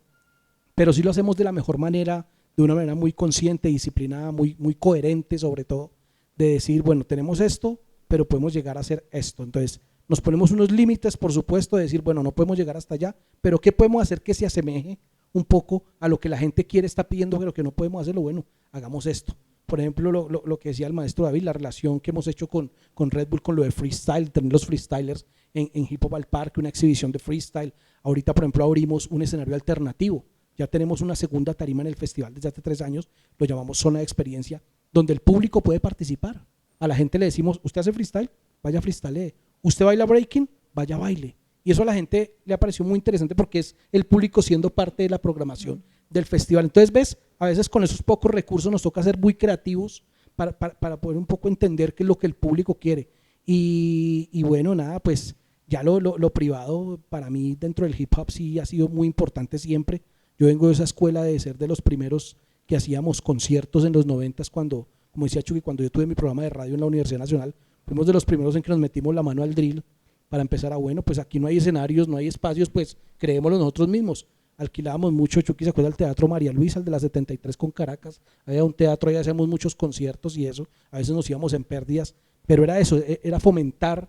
pero sí lo hacemos de la mejor manera, de una manera muy consciente, disciplinada, muy coherente sobre todo, de decir, bueno, tenemos esto, pero podemos llegar a hacer esto. Entonces nos ponemos unos límites, por supuesto, de decir, bueno, no podemos llegar hasta allá, pero ¿qué podemos hacer que se asemeje un poco a lo que la gente quiere, está pidiendo, pero que no podemos hacerlo? Bueno, hagamos esto. Por ejemplo, lo que decía el maestro David, la relación que hemos hecho con Red Bull, con lo de freestyle, tener los freestylers en Hip Hop al Parque, una exhibición de freestyle. Ahorita, por ejemplo, abrimos un escenario alternativo. Ya tenemos una segunda tarima en el festival desde hace 3 años, lo llamamos Zona de Experiencia, donde el público puede participar. A la gente le decimos, ¿usted hace freestyle? Vaya freestyle. ¿Usted baila breaking? Vaya baile. Y eso a la gente le ha parecido muy interesante porque es el público siendo parte de la programación del festival. Entonces, ves, a veces con esos pocos recursos nos toca ser muy creativos para poder un poco entender qué es lo que el público quiere. Y bueno, nada, pues ya lo privado para mí dentro del hip hop sí ha sido muy importante siempre. Yo vengo de esa escuela de ser de los primeros que hacíamos conciertos en los 90s cuando, como decía Chucky, cuando yo tuve mi programa de radio en la Universidad Nacional, fuimos de los primeros en que nos metimos la mano al drill para empezar a, bueno, pues aquí no hay escenarios, no hay espacios, pues creémoslo nosotros mismos. Alquilábamos mucho, Chucky se acuerda del Teatro María Luisa, el de la 73 con Caracas, había un teatro, ahí hacíamos muchos conciertos y eso, a veces nos íbamos en pérdidas, pero era eso, era fomentar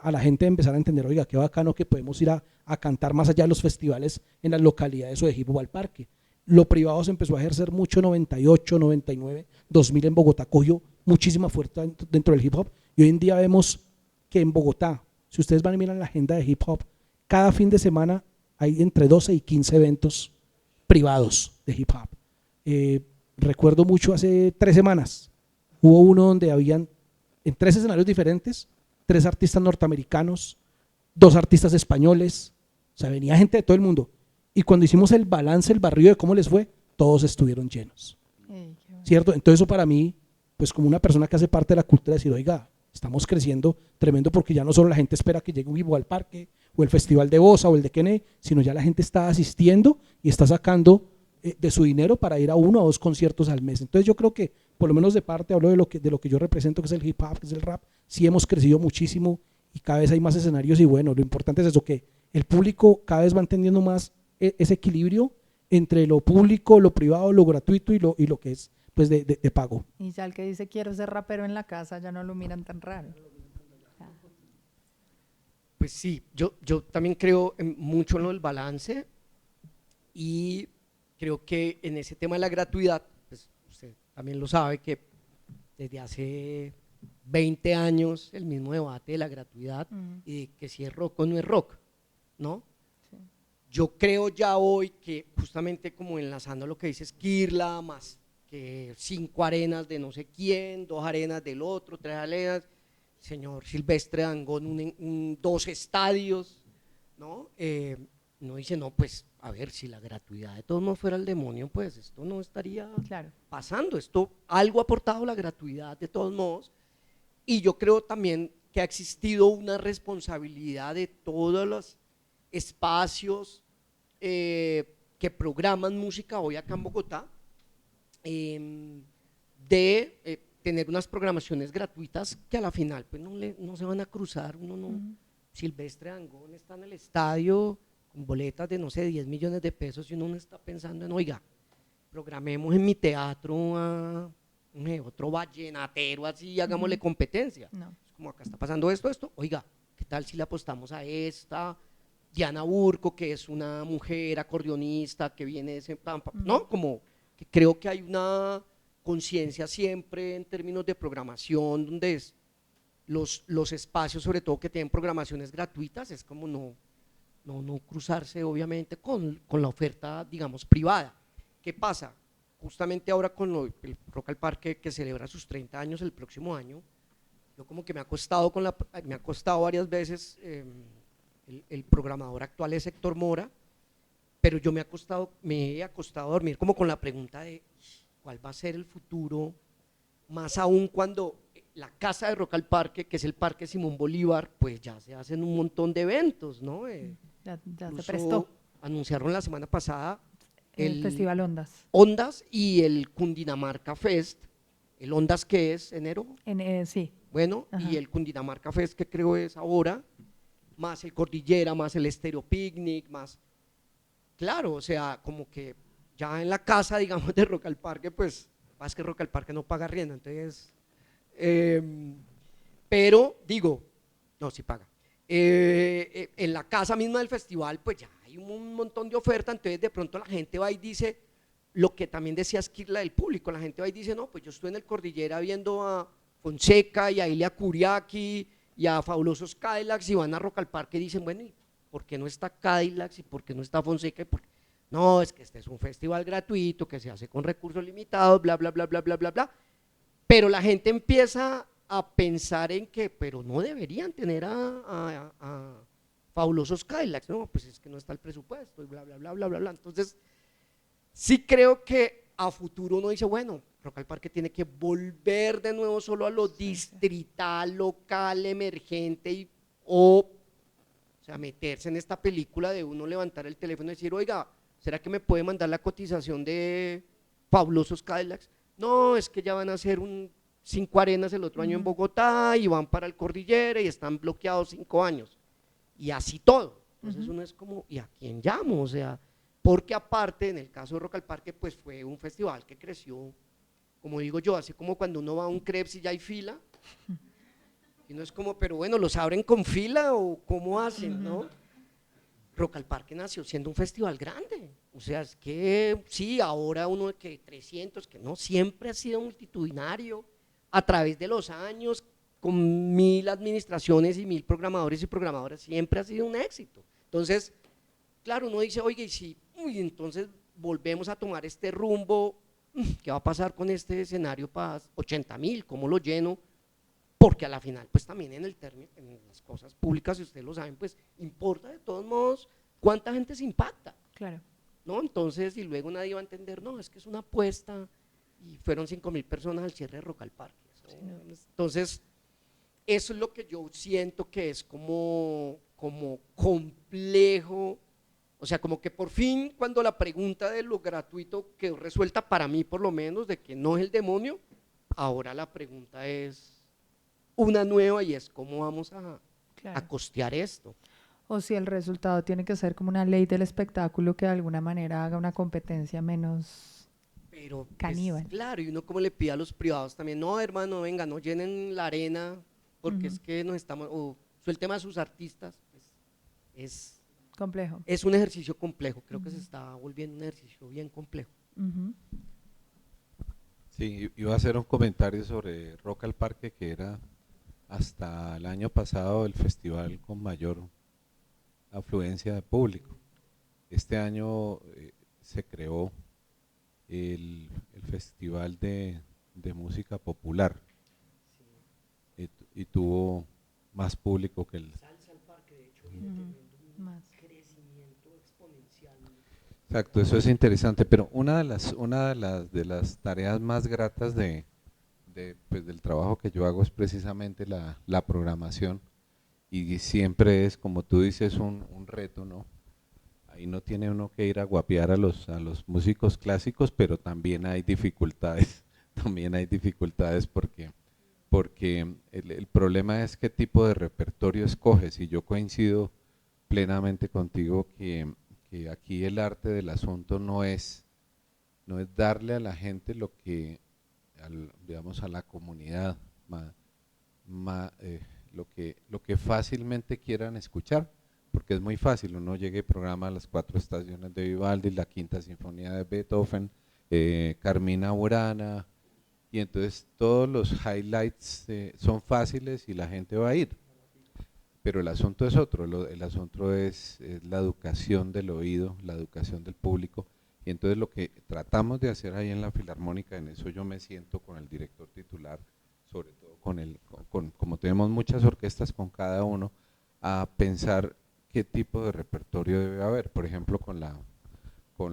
a la gente a empezar a entender, oiga, qué bacano que podemos ir a cantar más allá de los festivales en las localidades o de Hip Hop al Parque. Lo privado se empezó a ejercer mucho, 98, 99, 2000 en Bogotá, cogió muchísima fuerza dentro del hip hop y hoy en día vemos que en Bogotá, si ustedes van y miran la agenda de hip hop, cada fin de semana hay entre 12 y 15 eventos privados de hip hop. Recuerdo mucho hace 3 semanas, hubo uno donde habían en 3 escenarios diferentes 3 artistas norteamericanos, 2 artistas españoles, o sea, venía gente de todo el mundo. Y cuando hicimos el balance, el barrido de cómo les fue, todos estuvieron llenos, ¿cierto? Entonces eso para mí, pues como una persona que hace parte de la cultura, decir, oiga, estamos creciendo tremendo porque ya no solo la gente espera que llegue un Vivo al Parque o el Festival de Bosa o el de Kennedy, sino ya la gente está asistiendo y está sacando de su dinero para ir a 1 o 2 conciertos al mes. Entonces yo creo que, por lo menos de parte, hablo de lo que yo represento, que es el hip hop, que es el rap, sí hemos crecido muchísimo y cada vez hay más escenarios y bueno, lo importante es eso, que el público cada vez va entendiendo más ese equilibrio entre lo público, lo privado, lo gratuito y lo que es pues de pago. Y ya el que dice quiero ser rapero en la casa ya no lo miran tan raro. Pues sí, yo también creo mucho en lo del balance y creo que en ese tema de la gratuidad, pues usted también lo sabe que desde hace 20 años el mismo debate de la gratuidad y de que si es rock o no es rock, ¿no? Sí. Yo creo ya hoy que justamente como enlazando lo que dice Esquirla, más que 5 arenas de no sé quién, 2 arenas del otro, 3 arenas, señor Silvestre Dangond, 2 estadios, ¿no? No dice, no, pues, a ver, si la gratuidad de todos modos fuera el demonio, pues esto no estaría pasando, esto, algo ha aportado la gratuidad de todos modos, y yo creo también que ha existido una responsabilidad de todos los espacios que programan música hoy acá en Bogotá, de tener unas programaciones gratuitas que a la final pues no se van a cruzar, uno no, Silvestre Dangond está en el estadio con boletas de no sé 10 millones de pesos y uno no está pensando en, oiga, programemos en mi teatro a otro vallenatero así, hagámosle competencia, no. Es como acá está pasando esto, oiga, ¿qué tal si le apostamos a esta? Diana Burco, que es una mujer acordeonista que viene de ese, ¿no? Como que creo que hay una conciencia siempre en términos de programación, donde es los espacios, sobre todo que tienen programaciones gratuitas, es como no cruzarse obviamente con la oferta, digamos, privada. ¿Qué pasa? Justamente ahora con el Rock al Parque, que celebra sus 30 años el próximo año, yo como que me ha costado varias veces, el programador actual es Héctor Mora, pero yo me he acostado a dormir como con la pregunta de cuál va a ser el futuro, más aún cuando la casa de Rock al Parque, que es el Parque Simón Bolívar, pues ya se hacen un montón de eventos, ¿no? Ya se prestó. Anunciaron la semana pasada el Festival Ondas. Ondas y el Cundinamarca Fest, el Ondas que es enero. Sí. Bueno, ajá. Y el Cundinamarca Fest que creo es ahora, más el Cordillera, más el Estéreo Picnic, más, claro, o sea, como que ya en la casa, digamos, de Rock al Parque, pues, más que Rock al Parque no paga arriendo, entonces, pero, digo, no, sí paga. En la casa misma del festival, pues ya hay un montón de oferta, entonces de pronto la gente va y dice, lo que también decía Esquirla del público, la gente va y dice, no, pues yo estoy en el Cordillera viendo a Fonseca y a Ilia Kuriaki y a Fabulosos Cadillacs y van a Rock al Parque y dicen, bueno, ¿y por qué no está Cadillacs y por qué no está Fonseca? No, es que este es un festival gratuito que se hace con recursos limitados, bla, bla, bla, bla, bla, bla, bla, pero la gente empieza a pensar en que, pero no deberían tener a Fabulosos Cadillacs, no, pues es que no está el presupuesto y bla, bla, bla, bla, bla, bla. Entonces, sí creo que a futuro uno dice, bueno, Rock al Parque tiene que volver de nuevo solo a lo distrital, local, emergente, o sea, meterse en esta película de uno levantar el teléfono y decir, oiga, ¿será que me puede mandar la cotización de Fabulosos Cadillacs? No, es que ya van a hacer 5 arenas el otro año en Bogotá y van para el Cordillera y están bloqueados 5 años. Y así todo. Entonces uno es como, ¿y a quién llamo? O sea, porque aparte, en el caso de Rock al Parque, pues fue un festival que creció, como digo yo, así como cuando uno va a un Krebs y ya hay fila, y no es como, pero bueno, ¿los abren con fila o cómo hacen, no? Rock al Parque nació siendo un festival grande, o sea, es que sí, ahora uno de que 300, que no, siempre ha sido multitudinario, a través de los años, con 1000 administraciones y 1000 programadores y programadoras, siempre ha sido un éxito. Entonces, claro, uno dice, oye, y si, entonces volvemos a tomar este rumbo, ¿qué va a pasar con este escenario para 80.000? ¿Cómo lo lleno? porque a la final pues también en el término, en las cosas públicas, si ustedes lo saben, pues importa de todos modos cuánta gente se impacta, Claro. ¿no? Entonces, y luego nadie va a entender, no, es que es una apuesta y fueron 5.000 personas al cierre de Rock al Parque. Entonces, eso es lo que yo siento que es como complejo, o sea, como que por fin cuando la pregunta de lo gratuito quedó resuelta para mí por lo menos, de que no es el demonio, ahora la pregunta es una nueva y es cómo vamos a Claro. costear esto. O si el resultado tiene que ser como una ley del espectáculo que de alguna manera haga una competencia menos Pero pues, caníbal. claro, y uno como le pide a los privados también, no hermano, venga, no llenen la arena, porque es que nos estamos, o el tema de sus artistas, pues, Complejo. es un ejercicio complejo, creo que se está volviendo un ejercicio bien complejo. Sí, iba a hacer un comentario sobre Rock al Parque, que era hasta el año pasado el festival con mayor afluencia de público. Este año se creó el Festival de Música Popular y tuvo más público que el… Salsa al Parque, de hecho, Más. crecimiento exponencial. Exacto, eso es interesante, pero una de las tareas más gratas pues, del trabajo que yo hago es precisamente la programación, y siempre es, como tú dices, un reto, ¿no? Ahí no tiene uno que ir a guapear a los músicos clásicos, pero también hay dificultades, también hay dificultades porque el problema es qué tipo de repertorio escoges, y yo coincido plenamente contigo que aquí el arte del asunto no es darle a la gente lo que, digamos, a la comunidad, lo que fácilmente quieran escuchar, porque es muy fácil, uno llega y programa las 4 estaciones de Vivaldi, la Quinta Sinfonía de Beethoven, Carmina Burana, y entonces todos los highlights son fáciles y la gente va a ir. Pero el asunto es otro, el asunto es la educación del oído, la educación del público, y entonces lo que tratamos de hacer ahí en la Filarmónica, en eso yo me siento con el director titular, sobre todo como tenemos muchas orquestas con cada uno, a pensar qué tipo de repertorio debe haber. Por ejemplo, con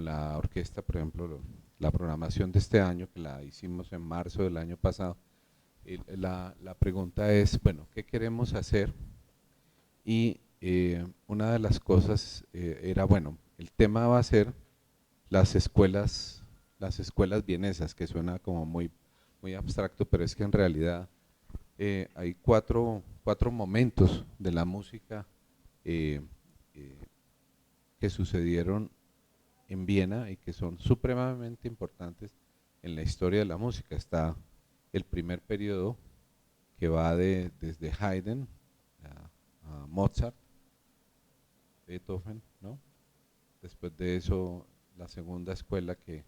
la orquesta, por ejemplo, la programación de este año, que la hicimos en marzo del año pasado, la pregunta es, bueno, ¿qué queremos hacer? Y una de las cosas era, bueno, el tema va a ser las escuelas vienesas, que suena como muy abstracto, pero es que en realidad hay cuatro momentos de la música eh, que sucedieron en Viena y que son supremamente importantes en la historia de la música. Está el primer periodo, que va desde Haydn a Mozart, Beethoven, ¿no? Después de eso, la segunda escuela que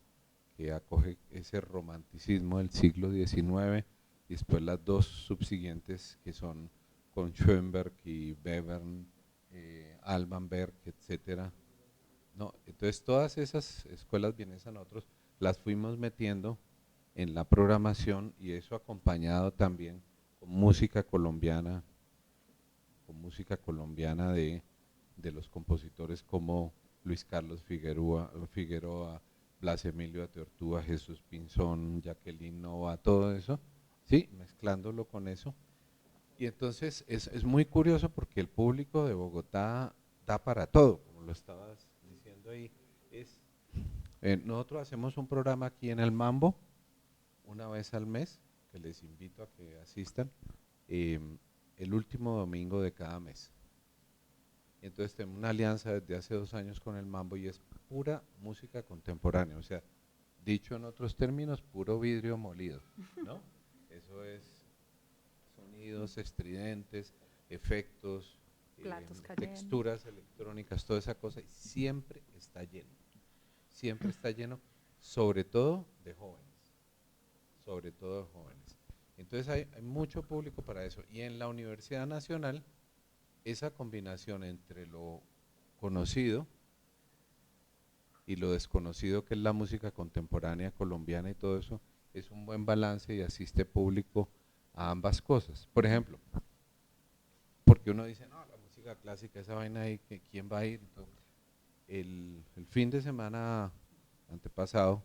acoge ese romanticismo del siglo XIX, y después las dos subsiguientes, que son con Schoenberg y Webern, Alban Berg, etcétera. No, entonces todas esas escuelas vienesas nosotros las fuimos metiendo en la programación, y eso acompañado también con música colombiana de los compositores como Luis Carlos Figueroa, Blas Emilio Ateortúa, Jesús Pinzón, Jacqueline Nova, todo eso, sí, mezclándolo con eso. Y entonces es muy curioso porque el público de Bogotá da para todo, como lo estabas diciendo ahí. Nosotros hacemos un programa aquí en el Mambo, una vez al mes, que les invito a que asistan, el último domingo de cada mes. Entonces tenemos una alianza desde hace 2 años con el Mambo, y es pura música contemporánea, o sea, dicho en otros términos, puro vidrio molido, ¿no? Eso es sonidos estridentes, efectos, texturas electrónicas, toda esa cosa, y siempre está lleno, sobre todo de jóvenes, Entonces hay mucho público para eso, y en la Universidad Nacional esa combinación entre lo conocido y lo desconocido, que es la música contemporánea colombiana y todo eso, es un buen balance, y asiste público a ambas cosas. Por ejemplo, porque uno dice, no, la música clásica, esa vaina ahí, ¿quién va a ir? Entonces, el fin de semana antepasado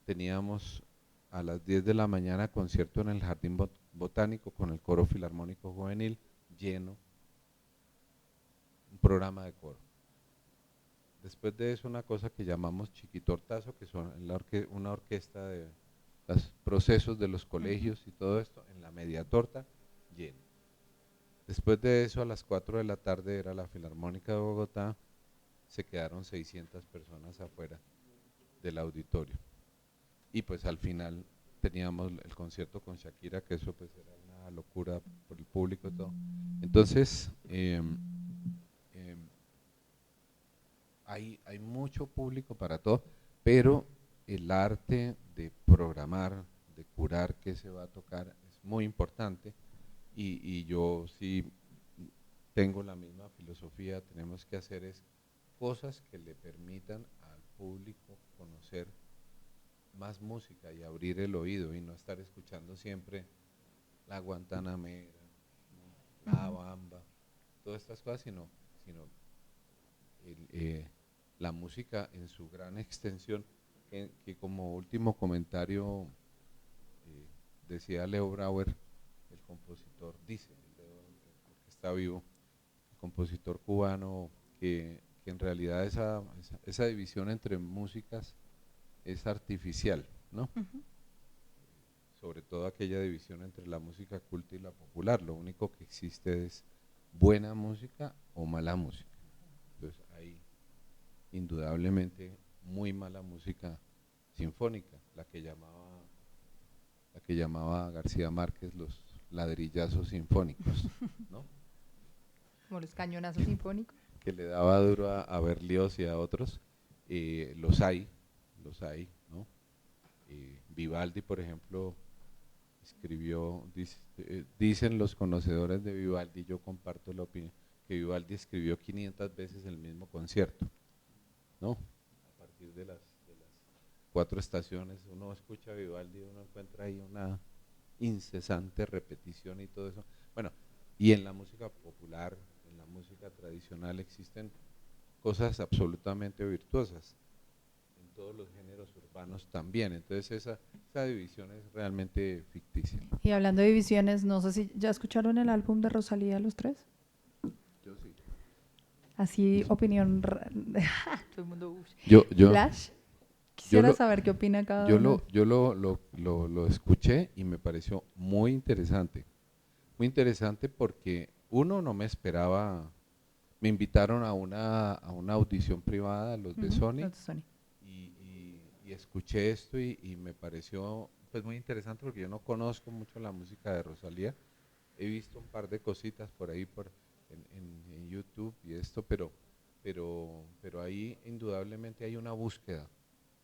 teníamos a las 10 de la mañana concierto en el Jardín Botánico con el Coro Filarmónico Juvenil lleno, un programa de coro. Después de eso una cosa que llamamos chiquitortazo, que son una orquesta de los procesos de los colegios y todo esto, en la media torta, lleno. Después de eso a las 4 de la tarde era la Filarmónica de Bogotá, se quedaron 600 personas afuera del auditorio. Y pues al final teníamos el concierto con Shakira, que eso pues era una locura por el público y todo. Entonces, hay mucho público para todo, pero el arte de programar, de curar qué se va a tocar es muy importante y yo sí tengo la misma filosofía, tenemos que hacer cosas que le permitan al público conocer más música y abrir el oído y no estar escuchando siempre la guantanamera, ¿no? La bamba, todas estas cosas, sino la música en su gran extensión, que como último comentario decía Leo Brauer, el compositor, dice, el que está vivo, el compositor cubano, que en realidad esa división entre músicas es artificial, ¿no? Sobre todo aquella división entre la música culta y la popular, lo único que existe es buena música o mala música. Entonces hay indudablemente muy mala música sinfónica, la que llamaba García Márquez los ladrillazos sinfónicos, ¿no? Como los cañonazos sinfónicos. Que le daba duro a Berlioz y a otros, los hay, ¿no? Vivaldi, por ejemplo, escribió, dicen los conocedores de Vivaldi, yo comparto la opinión, que Vivaldi escribió 500 veces el mismo concierto, ¿no? A partir de las 4 estaciones, uno escucha a Vivaldi, uno encuentra ahí una incesante repetición y todo eso. Bueno, y en la música popular, en la música tradicional existen cosas absolutamente virtuosas, en todos los géneros urbanos también, entonces esa división es realmente ficticia. Y hablando de divisiones, no sé si ya escucharon el álbum de Rosalía los tres. Yo sí. Así, opinión, todo el mundo, Flash. Quisiera saber qué opina cada uno. Yo lo escuché y me pareció muy interesante porque uno no me esperaba, me invitaron a una audición privada, los de Sony, Los de Sony. y escuché esto y me pareció pues muy interesante porque yo no conozco mucho la música de Rosalía, he visto un par de cositas por ahí en YouTube y esto, pero ahí indudablemente hay una búsqueda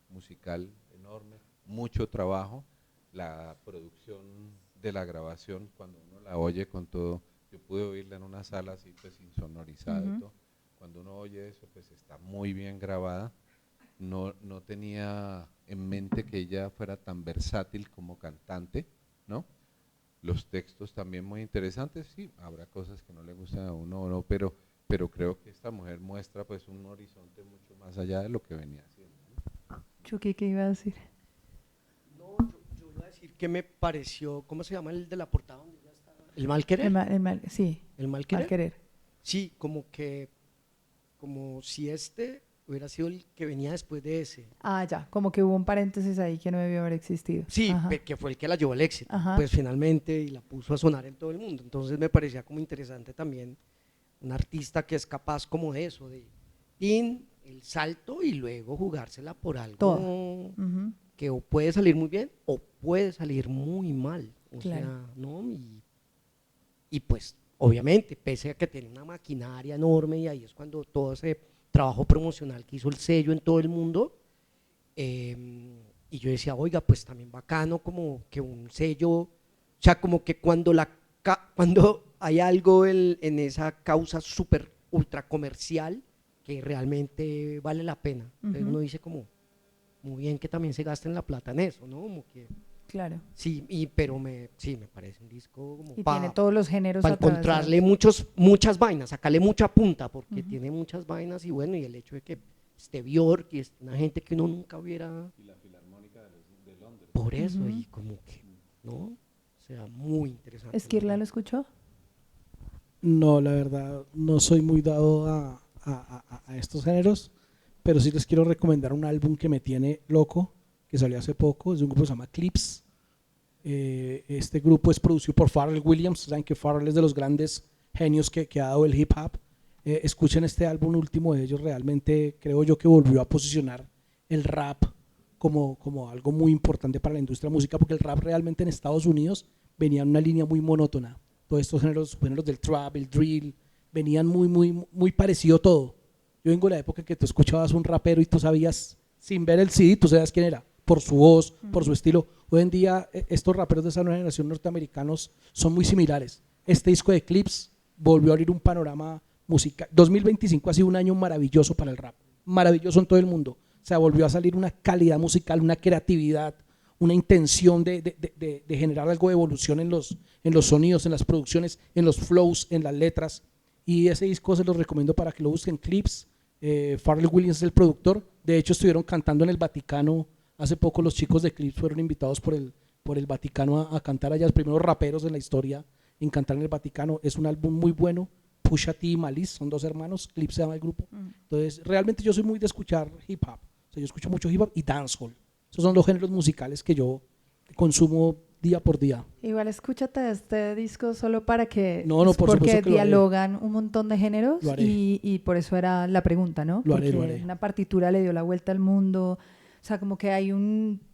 musical enorme, mucho trabajo, la producción de la grabación, cuando uno la oye con todo, yo pude oírla en una sala así pues insonorizada y todo, cuando uno oye eso pues está muy bien grabada, no tenía en mente que ella fuera tan versátil como cantante, ¿no? Los textos también muy interesantes, sí, habrá cosas que no le gustan a uno o no, pero creo que esta mujer muestra pues un horizonte mucho más allá de lo que venía haciendo. Chucky, ¿qué iba a decir? No, yo iba a decir que me pareció, ¿cómo se llama el de la portada donde ya está? ¿El mal querer? Sí. ¿El mal querer? Mal querer. Sí, como si hubiera sido el que venía después de ese. Ah, ya, como que hubo un paréntesis ahí que no debió haber existido. Sí, que fue el que la llevó al éxito, Ajá. pues finalmente, y la puso a sonar en todo el mundo. Entonces me parecía como interesante también un artista que es capaz como de eso, de el salto y luego jugársela por algo que o puede salir muy bien o puede salir muy mal. O sea, ¿no? Y pues obviamente, pese a que tiene una maquinaria enorme y ahí es cuando todo ese trabajo promocional que hizo el sello en todo el mundo, y yo decía, oiga, pues también bacano como que un sello, o sea, como que cuando hay algo en esa causa súper ultra comercial que realmente vale la pena. Entonces uno dice como, muy bien que también se gasten la plata en eso, ¿no? Como que Claro. Sí, sí, me parece un disco como Y tiene todos los géneros para atravesados. encontrarle muchas vainas, sacarle mucha punta, porque tiene muchas vainas, y bueno, y el hecho de que esté Björk y es una gente que uno nunca hubiera... Y la Filarmónica de Londres. Por eso, y como que, ¿no? O sea, muy interesante. ¿Esquirla lo escuchó? No, la verdad, no soy muy dado a estos géneros, pero sí les quiero recomendar un álbum que me tiene loco, que salió hace poco, es de un grupo que se llama Clips. Este grupo es producido por Pharrell Williams. Saben que Pharrell es de los grandes genios que ha dado el hip hop. Escuchen este álbum último de ellos, realmente creo yo que volvió a posicionar el rap como algo muy importante para la industria de la música, porque el rap realmente en Estados Unidos venía en una línea muy monótona. Todos estos géneros del trap, el drill, venían muy parecido todo. Yo vengo de la época en que tú escuchabas un rapero y tú sabías, sin ver el CD, tú sabías quién era, por su voz, por su estilo. Hoy en día estos raperos de esa nueva generación norteamericanos son muy similares. Este disco de Clips volvió a abrir un panorama musical. 2025 ha sido un año maravilloso para el rap, maravilloso en todo el mundo. O sea, volvió a salir una calidad musical, una creatividad, una intención de generar algo de evolución en los sonidos, en las producciones, en los flows, en las letras. Y ese disco se los recomiendo para que lo busquen. Clips. Pharrell Williams es el productor. De hecho, estuvieron cantando en el Vaticano. Hace poco los chicos de Clips fueron invitados por el Vaticano a cantar allá, los primeros raperos en la historia en cantar en el Vaticano. Es un álbum muy bueno. Pusha T y Malice son dos hermanos, Clips se llama el grupo. Entonces, realmente yo soy muy de escuchar hip hop. O sea, yo escucho mucho hip hop y dancehall. Esos son los géneros musicales que yo consumo día por día. Igual escúchate este disco solo para que... No, por porque supuesto que lo haré. dialogan un montón de géneros y por eso era la pregunta, ¿no? Lo haré. Una partitura le dio la vuelta al mundo. O sea, como que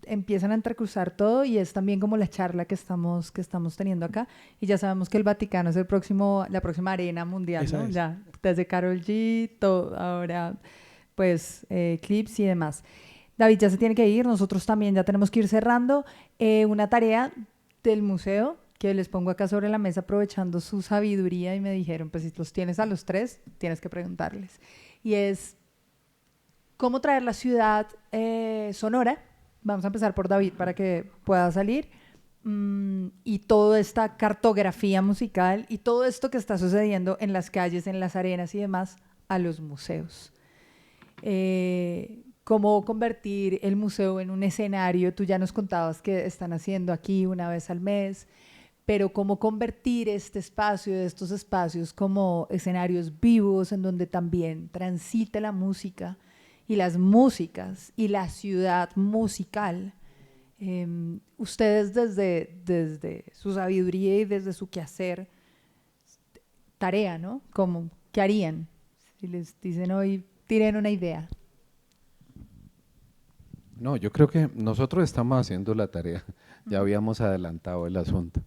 empiezan a entrecruzar todo y es también como la charla que estamos teniendo acá. Y ya sabemos que el Vaticano es la próxima arena mundial, Esa ¿no? es. Ya, desde Karol G, todo, ahora pues Clips y demás. David ya se tiene que ir, nosotros también ya tenemos que ir cerrando. Una tarea del museo que les pongo acá sobre la mesa aprovechando su sabiduría y me dijeron, pues si los tienes a los tres, tienes que preguntarles. Y es, ¿cómo traer la ciudad sonora? Vamos a empezar por David para que pueda salir. Y toda esta cartografía musical y todo esto que está sucediendo en las calles, en las arenas y demás, a los museos. Cómo convertir el museo en un escenario. Tú ya nos contabas que están haciendo aquí una vez al mes, pero cómo convertir estos espacios como escenarios vivos en donde también transite la música y las músicas y la ciudad musical. Ustedes desde su sabiduría y desde su quehacer, tarea, ¿no? ¿Qué harían? Si les dicen hoy, tiren una idea. No, yo creo que nosotros estamos haciendo la tarea, ya habíamos adelantado el asunto.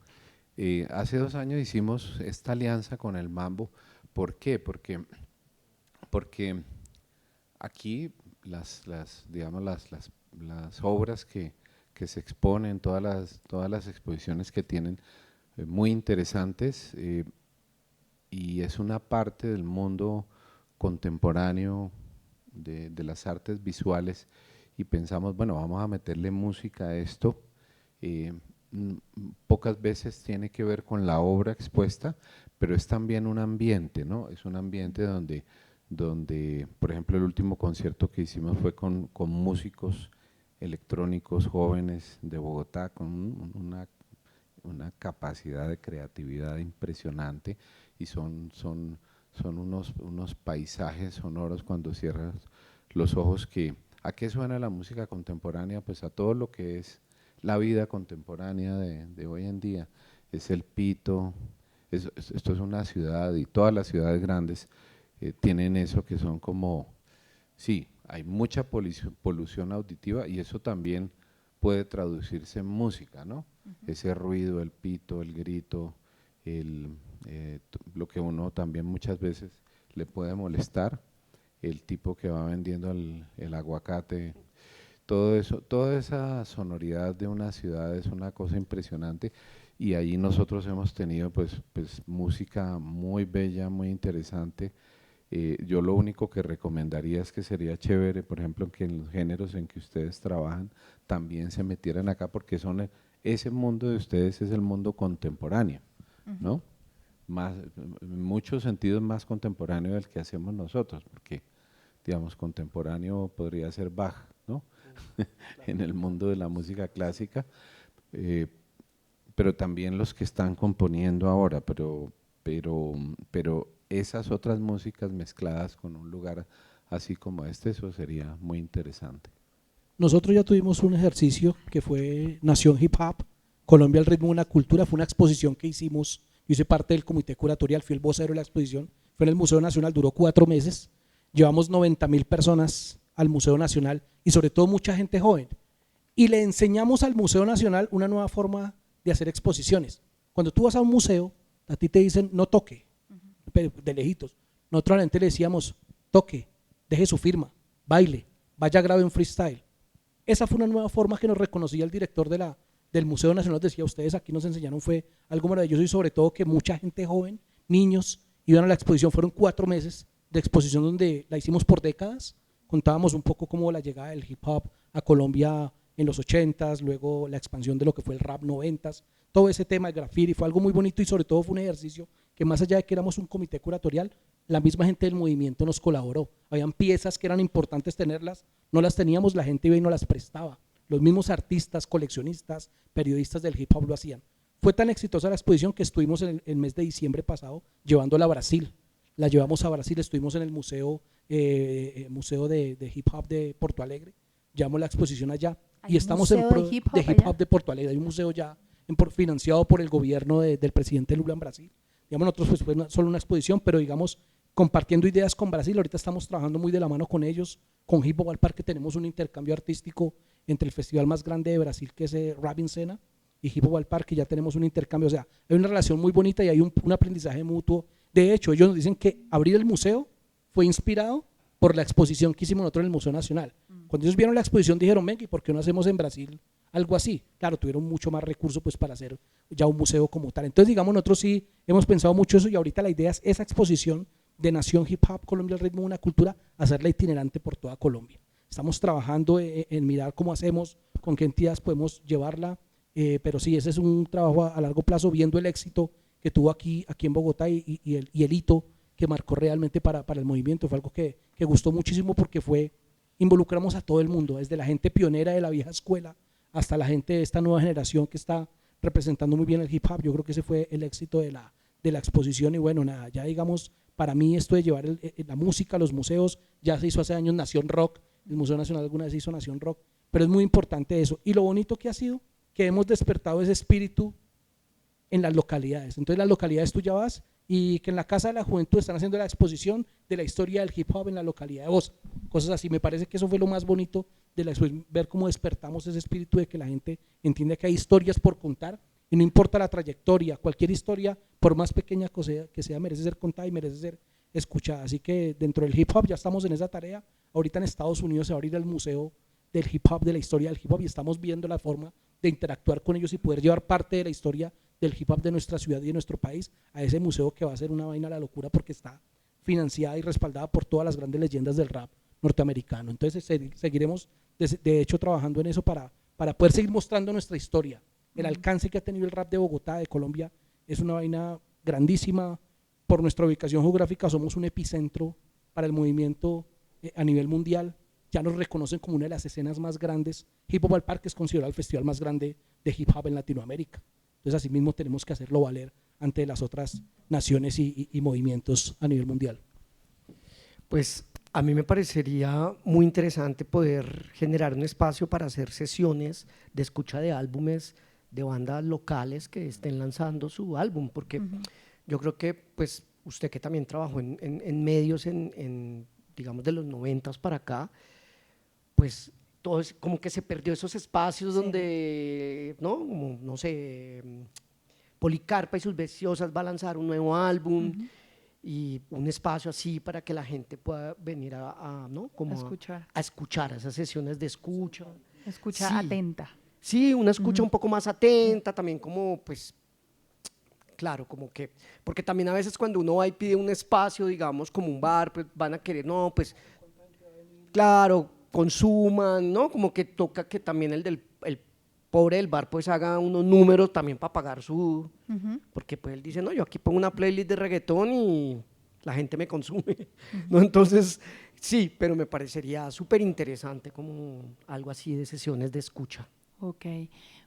Hace 2 años hicimos esta alianza con el Mambo. ¿Por qué? Porque aquí las obras que se exponen, todas las exposiciones que tienen, muy interesantes, y es una parte del mundo contemporáneo de las artes visuales, y pensamos, bueno, vamos a meterle música a esto. Pocas veces tiene que ver con la obra expuesta, pero es también un ambiente, ¿no? Es un ambiente donde, por ejemplo, el último concierto que hicimos fue con músicos electrónicos jóvenes de Bogotá, con una capacidad de creatividad impresionante, y son unos paisajes sonoros cuando cierras los ojos que... ¿A qué suena la música contemporánea? Pues a todo lo que es la vida contemporánea de hoy en día. Es el pito, esto es una ciudad, y todas las ciudades grandes tienen eso, que son como, sí, hay mucha polución auditiva, y eso también puede traducirse en música, ¿no? Ese ruido, el pito, el grito, lo que uno también muchas veces le puede molestar, el tipo que va vendiendo el aguacate, todo eso, toda esa sonoridad de una ciudad es una cosa impresionante, y allí nosotros hemos tenido pues música muy bella, muy interesante, Yo lo único que recomendaría es que sería chévere, por ejemplo, que en los géneros en que ustedes trabajan también se metieran acá, porque ese mundo de ustedes es el mundo contemporáneo, ¿no? Más, en muchos sentidos más contemporáneo del que hacemos nosotros, porque, digamos, contemporáneo podría ser Bach, ¿no? En el mundo de la música clásica, pero también los que están componiendo ahora, pero esas otras músicas mezcladas con un lugar así como este, eso sería muy interesante. Nosotros ya tuvimos un ejercicio que fue Nación Hip Hop, Colombia, el ritmo de una cultura. Fue una exposición que hicimos, yo hice parte del comité curatorial, fui el vocero de la exposición, fue en el Museo Nacional, duró 4 meses, llevamos 90.000 personas al Museo Nacional y sobre todo mucha gente joven. Y le enseñamos al Museo Nacional una nueva forma de hacer exposiciones. Cuando tú vas a un museo, a ti te dicen no toque, pero de lejitos. Nosotros a la gente le decíamos toque, deje su firma, baile, vaya, grabe un freestyle. Esa fue una nueva forma que nos reconocía el director del Museo Nacional. Nos decía, ustedes aquí nos enseñaron, fue algo maravilloso, y sobre todo que mucha gente joven, niños, iban a la exposición. Fueron 4 meses de exposición donde la hicimos por décadas. Contábamos un poco como la llegada del hip hop a Colombia en los 80s, luego la expansión de lo que fue el rap 90s, todo ese tema de graffiti. Fue algo muy bonito y sobre todo fue un ejercicio que, más allá de que éramos un comité curatorial, la misma gente del movimiento nos colaboró. Habían piezas que eran importantes tenerlas, no las teníamos, la gente iba y nos las prestaba. Los mismos artistas, coleccionistas, periodistas del hip hop lo hacían. Fue tan exitosa la exposición que estuvimos en el mes de diciembre pasado llevándola a Brasil. La llevamos a Brasil, estuvimos en el museo de hip hop de Porto Alegre, llevamos la exposición allá y estamos en pro de hip hop de Porto Alegre. Hay un museo ya financiado por el gobierno del presidente Lula en Brasil. Digamos, nosotros pues fue solo una exposición, pero digamos, compartiendo ideas con Brasil. Ahorita estamos trabajando muy de la mano con ellos, con Hip Hop al Parque tenemos un intercambio artístico entre el festival más grande de Brasil, que es Rap in Cena, y Hip Hop al Parque. Ya tenemos un intercambio, o sea, hay una relación muy bonita y hay un aprendizaje mutuo. De hecho, ellos nos dicen que abrir el museo fue inspirado por la exposición que hicimos nosotros en el Museo Nacional. Cuando ellos vieron la exposición dijeron, venga, ¿y por qué no hacemos en Brasil algo así? Claro, tuvieron mucho más recursos pues para hacer ya un museo como tal. Entonces, digamos, nosotros sí hemos pensado mucho eso y ahorita la idea es esa exposición de Nación Hip Hop, Colombia, el ritmo de una cultura, hacerla itinerante por toda Colombia. Estamos trabajando en mirar cómo hacemos, con qué entidades podemos llevarla, pero sí, ese es un trabajo a largo plazo, viendo el éxito que tuvo aquí en Bogotá y el hito que marcó realmente para el movimiento. Fue algo que gustó muchísimo porque involucramos a todo el mundo, desde la gente pionera de la vieja escuela hasta la gente de esta nueva generación que está representando muy bien el hip hop. Yo creo que ese fue el éxito de la exposición y bueno, nada, ya digamos, para mí esto de llevar la música a los museos, ya se hizo hace años Nación Rock, el Museo Nacional alguna vez hizo Nación Rock, pero es muy importante eso. Y lo bonito que ha sido que hemos despertado ese espíritu en las localidades. Entonces las localidades tú ya vas y que en la Casa de la Juventud están haciendo la exposición de la historia del hip hop en la localidad de Bosa, cosas así. Me parece que eso fue lo más bonito de la exposición, ver cómo despertamos ese espíritu de que la gente entiende que hay historias por contar y no importa la trayectoria, cualquier historia, por más pequeña que sea, merece ser contada y merece ser escuchada. Así que dentro del hip hop ya estamos en esa tarea. Ahorita en Estados Unidos se va a abrir el museo del hip hop, de la historia del hip hop, y estamos viendo la forma de interactuar con ellos y poder llevar parte de la historia del hip hop de nuestra ciudad y de nuestro país a ese museo, que va a ser una vaina a la locura porque está financiada y respaldada por todas las grandes leyendas del rap norteamericano. Entonces seguiremos de hecho trabajando en eso para poder seguir mostrando nuestra historia. El alcance que ha tenido el rap de Bogotá, de Colombia, es una vaina grandísima. Por nuestra ubicación geográfica somos un epicentro para el movimiento a nivel mundial. Ya nos reconocen como una de las escenas más grandes. Hip Hop al Parque es considerado el festival más grande de hip hop en Latinoamérica. Entonces, así mismo tenemos que hacerlo valer ante las otras naciones y movimientos a nivel mundial. Pues a mí me parecería muy interesante poder generar un espacio para hacer sesiones de escucha de álbumes de bandas locales que estén lanzando su álbum, porque yo creo que pues usted que también trabajó en medios digamos de los 90s para acá, pues todo es como que se perdió esos espacios donde, ¿no? Como, no sé, Policarpa y sus Veciosas va a lanzar un nuevo álbum y un espacio así para que la gente pueda venir ¿no? Como a escuchar, esas sesiones de escucha. Escucha atenta. Sí, una escucha un poco más atenta, también como pues claro, como que, porque también a veces cuando uno va y pide un espacio, digamos, como un bar, pues van a querer, no, pues, claro, consuman, ¿no? Como que toca que también el pobre del bar pues haga unos números también para pagar su, porque pues él dice, no, yo aquí pongo una playlist de reggaetón y la gente me consume, ¿no? Entonces, sí, pero me parecería súper interesante como algo así de sesiones de escucha. Ok,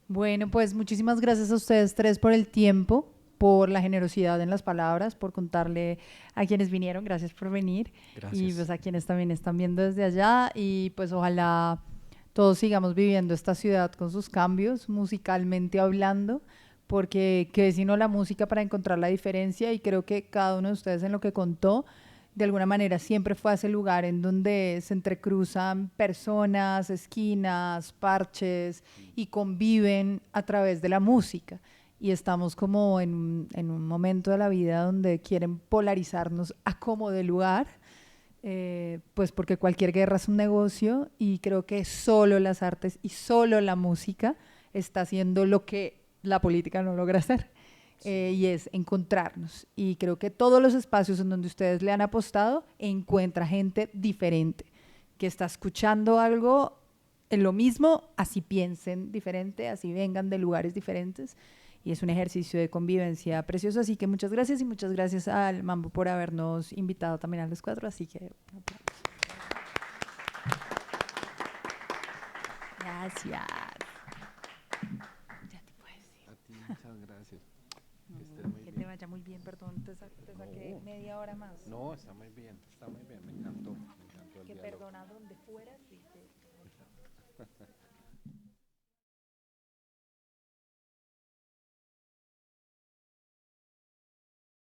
bueno, pues muchísimas gracias a ustedes tres por el tiempo, por la generosidad en las palabras, por contarle a quienes vinieron, gracias por venir. Gracias. Y pues a quienes también están viendo desde allá y pues ojalá todos sigamos viviendo esta ciudad con sus cambios, musicalmente hablando, porque qué sino la música para encontrar la diferencia y creo que cada uno de ustedes en lo que contó, de alguna manera siempre fue a ese lugar en donde se entrecruzan personas, esquinas, parches y conviven a través de la música. Y estamos como en un momento de la vida donde quieren polarizarnos a como de lugar, pues porque cualquier guerra es un negocio y creo que solo las artes y solo la música está haciendo lo que la política no logra hacer. Y es encontrarnos. Y creo que todos los espacios en donde ustedes le han apostado, encuentra gente diferente, que está escuchando algo en lo mismo, así piensen diferente, así vengan de lugares diferentes. Y es un ejercicio de convivencia precioso. Así que muchas gracias y muchas gracias al Mambo por habernos invitado también a los cuatro. Así que un aplauso. Gracias. Ya te puedes ir. A ti, muchas gracias. Que te vaya muy bien, perdón, te saqué media hora más. No, está muy bien, me encantó el Que diálogo. perdona donde fueras.